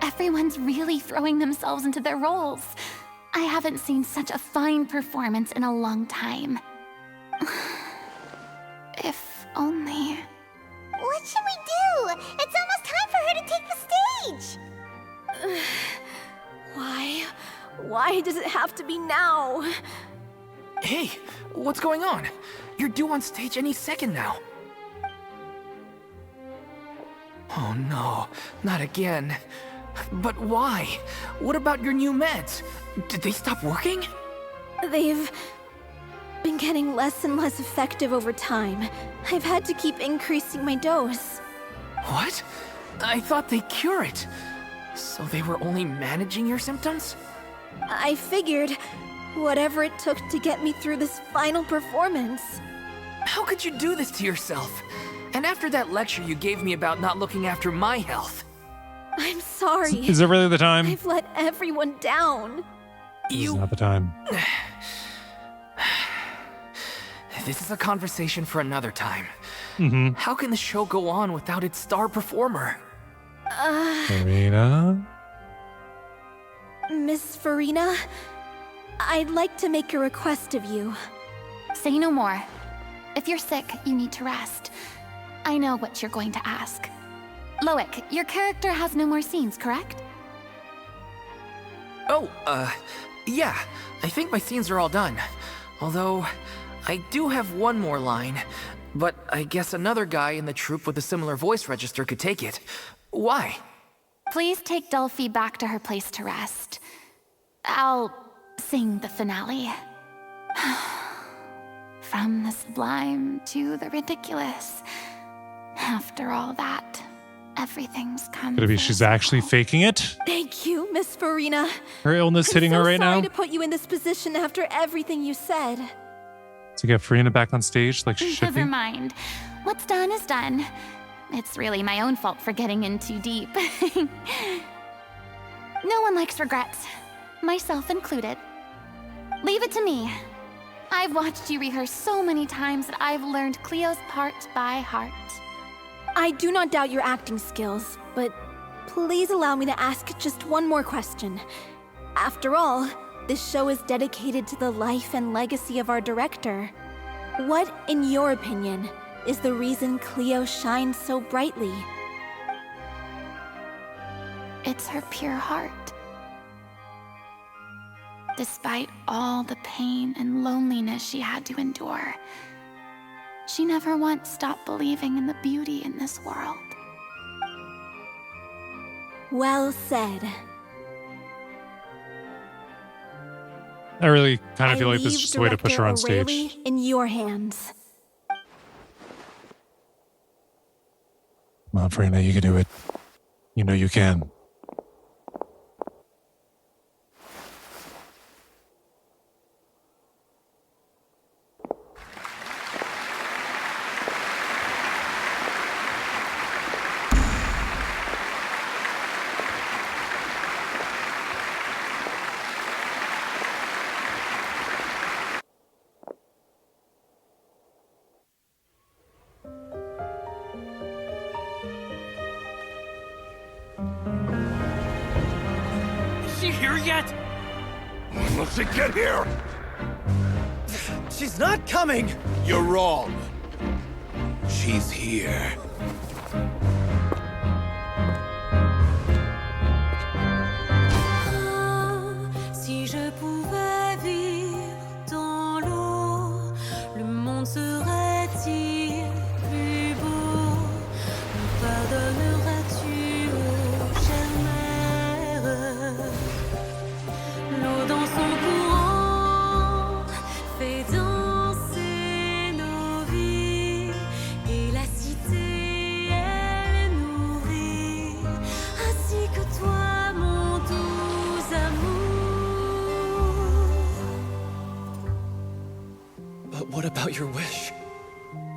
Everyone's really throwing themselves into their roles. I haven't seen such a fine performance in a long time. If only... What should we do? It's almost time for her to take the stage! Why? Why does it have to be now? Hey, what's going on? You're due on stage any second now. Oh no, not again. But why? What about your new meds? Did they stop working? They've been getting less and less effective over time. I've had to keep increasing my dose. What? I thought they cure it. So they were only managing your symptoms? I figured whatever it took to get me through this final performance. How could you do this to yourself? And after that lecture you gave me about not looking after my health. I'm sorry. Is it really the time? I've let everyone down. This is not the time. This is a conversation for another time. Mm-hmm. How can the show go on without its star performer? Furina? Miss Furina, I'd like to make a request of you. Say no more. If you're sick, you need to rest. I know what you're going to ask. Loic, your character has no more scenes, correct? Oh, yeah. I think my scenes are all done. Although, I do have one more line. But I guess another guy in the troupe with a similar voice register could take it. Why? Please take Delphi back to her place to rest. I'll sing the finale. From the sublime to the ridiculous. After all that, everything's come. Could it be she's actually faking it? Thank you, Miss Furina. Her illness hitting her right now? I'm so sorry to put you in this position after everything you said. To get Furina back on stage like she should be? Never mind. What's done is done. It's really my own fault for getting in too deep. No one likes regrets, myself included. Leave it to me. I've watched you rehearse so many times that I've learned Cleo's part by heart. I do not doubt your acting skills, but please allow me to ask just one more question. After all, this show is dedicated to the life and legacy of our director. What, in your opinion, is the reason Cleo shines so brightly? It's her pure heart. Despite all the pain and loneliness she had to endure, she never once stopped believing in the beauty in this world. Well said. I really kind of feel like this is leave just a way to push her on Director stage. O'Reilly in your hands. Come on, Furina, you can do it. You know you can. Is she here yet? When will she get here? She's not coming! You're wrong. She's here. Si je pouvais vivre dans l'eau, le monde serait-il plus beau? Me pardonneras-tu, ô chère mère? L'eau dans son courant fait danser nos vies, et la cité elle nourrit, ainsi que toi, mon doux amour. But what about your wish?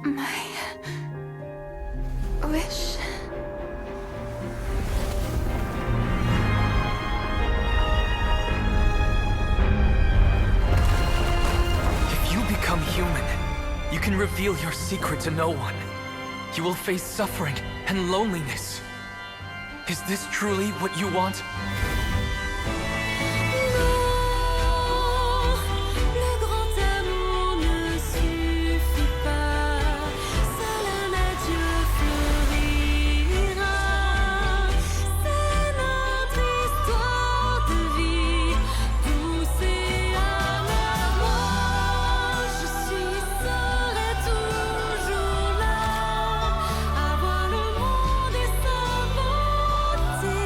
My wish. If you become human, you can reveal your secret to no one. You will face suffering and loneliness. Is this truly what you want? Le grand amour ne suffit pas, seul un adieu fleurira. C'est notre histoire de vie, douce et amère. Je serai toujours là, à voir le monde et sa beauté.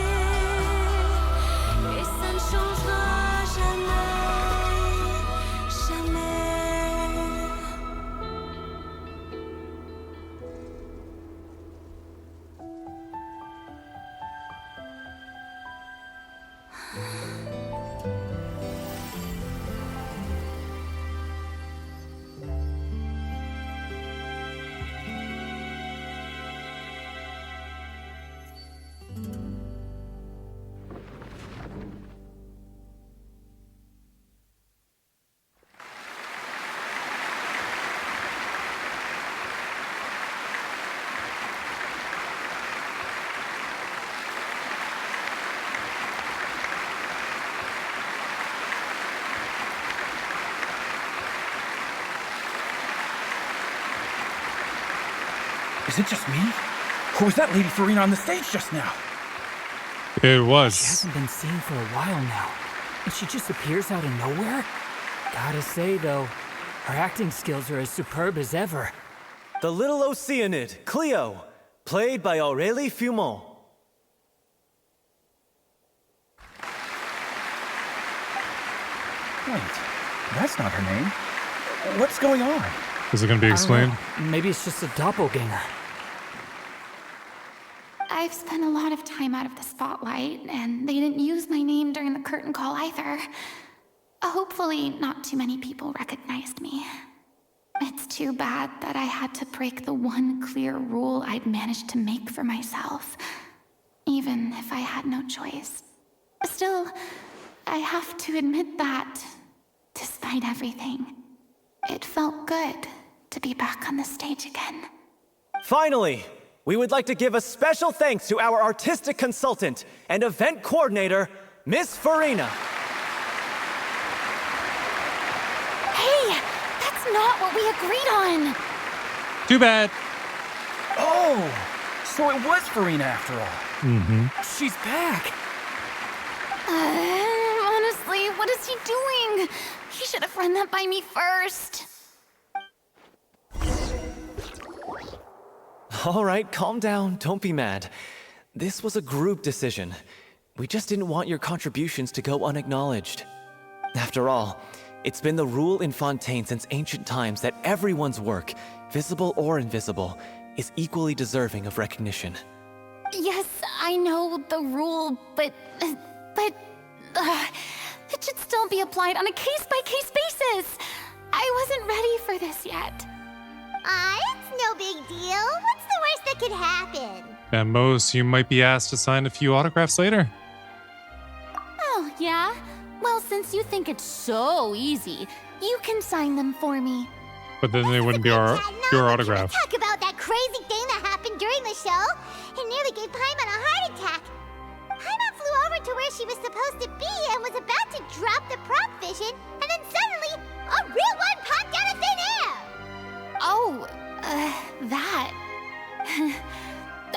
Is it just me? Or was that Lady Furina on the stage just now? It was. She hasn't been seen for a while now, and she just appears out of nowhere? Gotta say, though, her acting skills are as superb as ever. The little Oceanid, Cleo, played by Aurélie Fumont. Wait, that's not her name. What's going on? Is it going to be explained? Maybe it's just a doppelganger. I've spent a lot of time out of the spotlight, and they didn't use my name during the curtain call either. Hopefully, not too many people recognized me. It's too bad that I had to break the one clear rule I'd managed to make for myself, even if I had no choice. Still, I have to admit that, despite everything, it felt good to be back on the stage again. Finally, we would like to give a special thanks to our artistic consultant and event coordinator, Miss Furina. Hey, that's not what we agreed on! Too bad. Oh, so it was Furina after all. Mm-hmm. She's back! Honestly, what is he doing? He should have run that by me first. All right, calm down, don't be mad. This was a group decision. We just didn't want your contributions to go unacknowledged. After all, it's been the rule in Fontaine since ancient times that everyone's work, visible or invisible, is equally deserving of recognition. Yes, I know the rule, but it should still be applied on a case-by-case basis. I wasn't ready for this yet. It's no big deal. What's the worst that could happen? At most, you might be asked to sign a few autographs later. Oh, yeah? Well, since you think it's so easy, you can sign them for me. But then they wouldn't be your autograph. Talk about that crazy thing that happened during the show. It nearly gave Paimon a heart attack. Paimon flew over to where she was supposed to be and was about to drop the prop vision, and then suddenly, a real one popped out of thin air! Oh, that.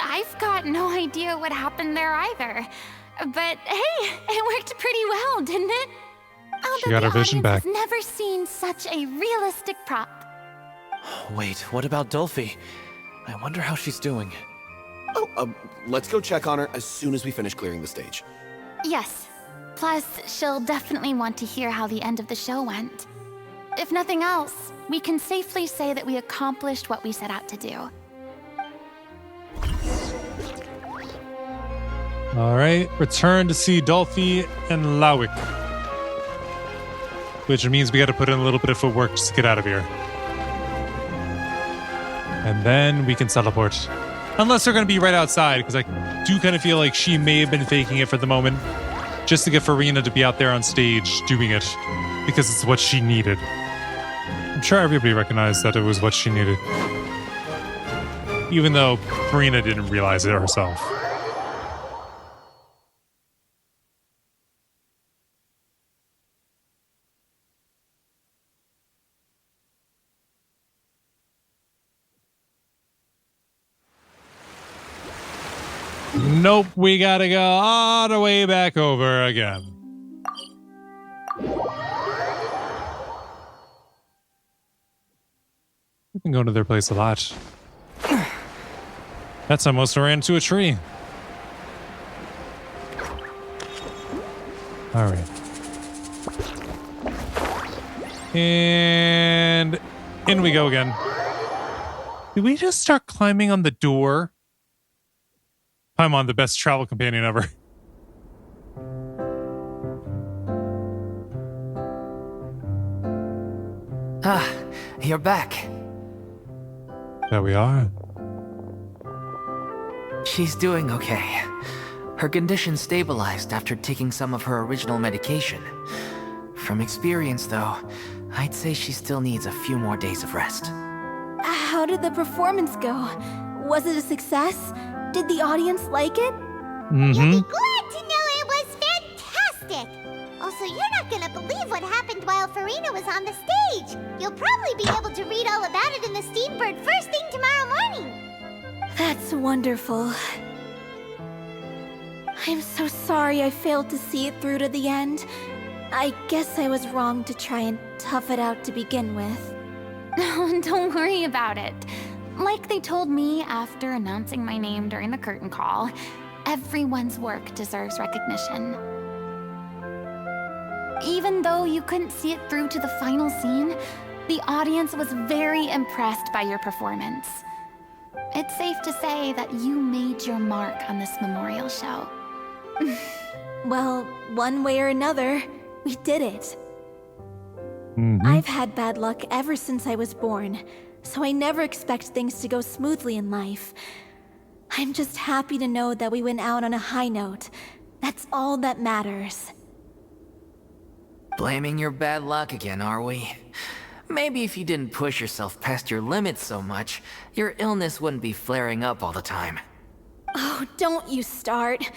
I've got no idea what happened there either. But hey, it worked pretty well, didn't it? She got her vision back. I've never seen such a realistic prop. Wait, what about Dolphy? I wonder how she's doing. Oh, let's go check on her as soon as we finish clearing the stage. Yes. Plus, she'll definitely want to hear how the end of the show went. If nothing else, we can safely say that we accomplished what we set out to do. All right, return to see Dolphy and Lawick. Which means we got to put in a little bit of footwork just to get out of here. And then we can teleport. Unless they're going to be right outside, because I do kind of feel like she may have been faking it for the moment, just to get Furina to be out there on stage doing it, because it's what she needed. I'm sure everybody recognized that it was what she needed. Even though Furina didn't realize it herself. Nope, we gotta go all the way back over again. We've been going to their place a lot. That's almost ran into a tree. All right. And in we go again. Did we just start climbing on the door? Paimon, the best travel companion ever. Ah, you're back. There we are. She's doing okay. Her condition stabilized after taking some of her original medication. From experience, though, I'd say she still needs a few more days of rest. How did the performance go? Was it a success? Did the audience like it? You'll be glad to know it was fantastic! Also, you're not gonna believe what happened while Furina was on the stage! You'll probably be able to read all about it in the Steambird first thing tomorrow morning! was wonderful. I'm so sorry I failed to see it through to the end. I guess I was wrong to try and tough it out to begin with. Oh, don't worry about it. Like they told me after announcing my name during the curtain call, everyone's work deserves recognition. Even though you couldn't see it through to the final scene, the audience was very impressed by your performance. It's safe to say that you made your mark on this memorial show. Well, one way or another, we did it. I've had bad luck ever since I was born, so I never expect things to go smoothly in life. I'm just happy to know that we went out on a high note. That's all that matters. Blaming your bad luck again, are we? Maybe if you didn't push yourself past your limits so much, your illness wouldn't be flaring up all the time. Oh, don't you start.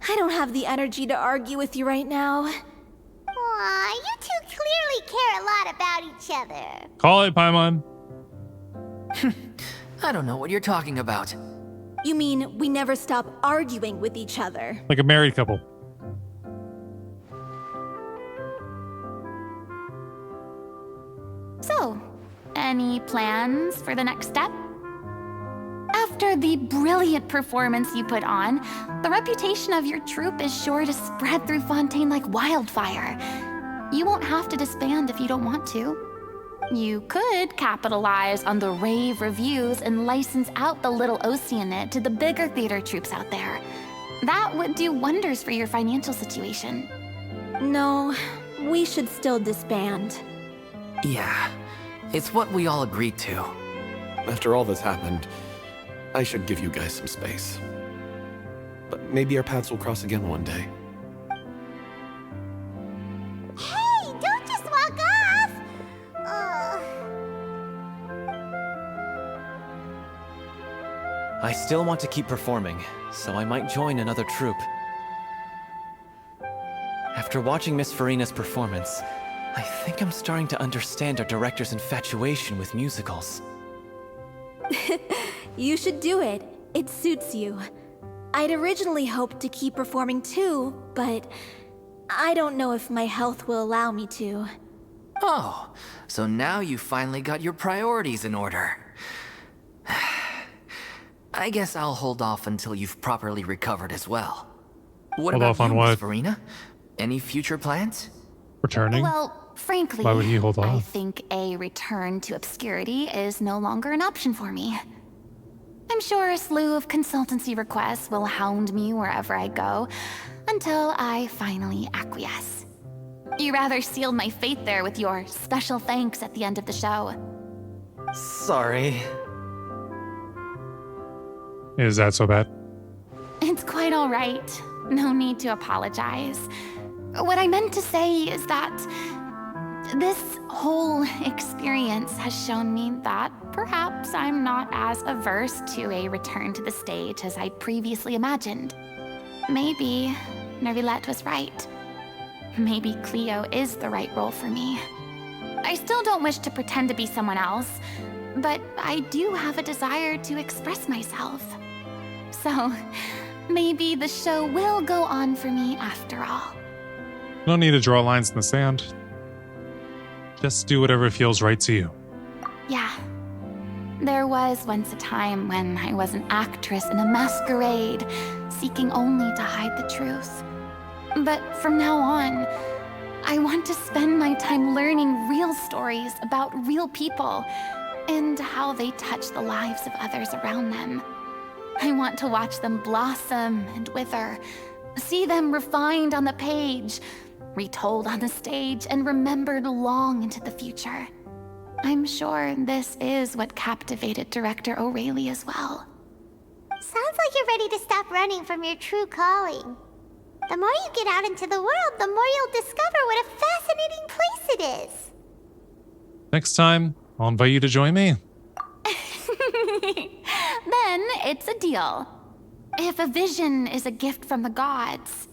I don't have the energy to argue with you right now. Aw, you two clearly care a lot about each other. Call it, Paimon. I don't know what you're talking about. You mean we never stop arguing with each other? Like a married couple. So, any plans for the next step? After the brilliant performance you put on, the reputation of your troupe is sure to spread through Fontaine like wildfire. You won't have to disband if you don't want to. You could capitalize on the rave reviews and license out the Little Oceanid to the bigger theater troupes out there. That would do wonders for your financial situation. No, we should still disband. Yeah, it's what we all agreed to. After all that's happened, I should give you guys some space. But maybe our paths will cross again one day. Hey, don't just walk off! I still want to keep performing, so I might join another troupe. After watching Miss Furina's performance, I think I'm starting to understand our director's infatuation with musicals. You should do it. It suits you. I'd originally hoped to keep performing too, but I don't know if my health will allow me to. Oh, so now you finally got your priorities in order. I guess I'll hold off until you've properly recovered as well. What Hold about off on you, what? Miss Furina? Any future plans? Returning? Well, frankly, Why would he hold I off? think a return to obscurity is no longer an option for me. I'm sure a slew of consultancy requests will hound me wherever I go until I finally acquiesce. You rather sealed my fate there with your special thanks at the end of the show. Sorry. Is that so bad? It's quite all right. No need to apologize. What I meant to say is that this whole experience has shown me that perhaps I'm not as averse to a return to the stage as I previously imagined. Maybe Nervilette was right. Maybe Cleo is the right role for me. I still don't wish to pretend to be someone else, but I do have a desire to express myself. So, maybe the show will go on for me after all. No need to draw lines in the sand. Just do whatever feels right to you. Yeah. There was once a time when I was an actress in a masquerade, seeking only to hide the truth. But from now on, I want to spend my time learning real stories about real people and how they touch the lives of others around them. I want to watch them blossom and wither, see them refined on the page, retold on the stage, and remembered long into the future. I'm sure this is what captivated director O'Reilly as well. Sounds like you're ready to stop running from your true calling. The more you get out into the world, the more you'll discover what a fascinating place it is. Next time, I'll invite you to join me. Then it's a deal. If a vision is a gift from the gods,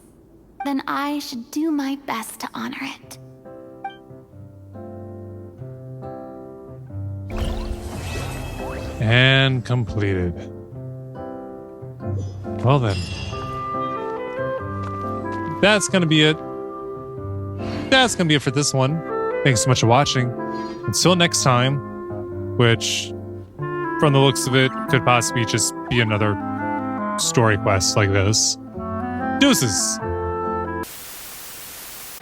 then I should do my best to honor it. And completed. Well then. That's going to be it. That's going to be it for this one. Thanks so much for watching. Until next time, which, from the looks of it, could possibly just be another story quest like this. Deuces.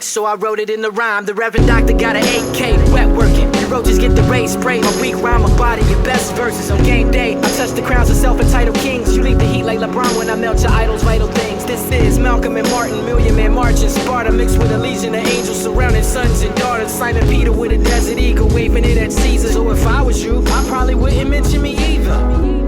So I wrote it in the rhyme. The Reverend Doctor got an 8K, wet working. You roaches get the race spray. My weak rhyme, my body, your best verses on game day. I touch the crowns of self-entitled kings. You leave the heat like LeBron when I melt your idols' vital things. This is Malcolm and Martin, Million Man March in Sparta, mixed with a legion of angels surrounding sons and daughters. Simon Peter with a desert eagle, waving it at Caesar. So if I was you, I probably wouldn't mention me either.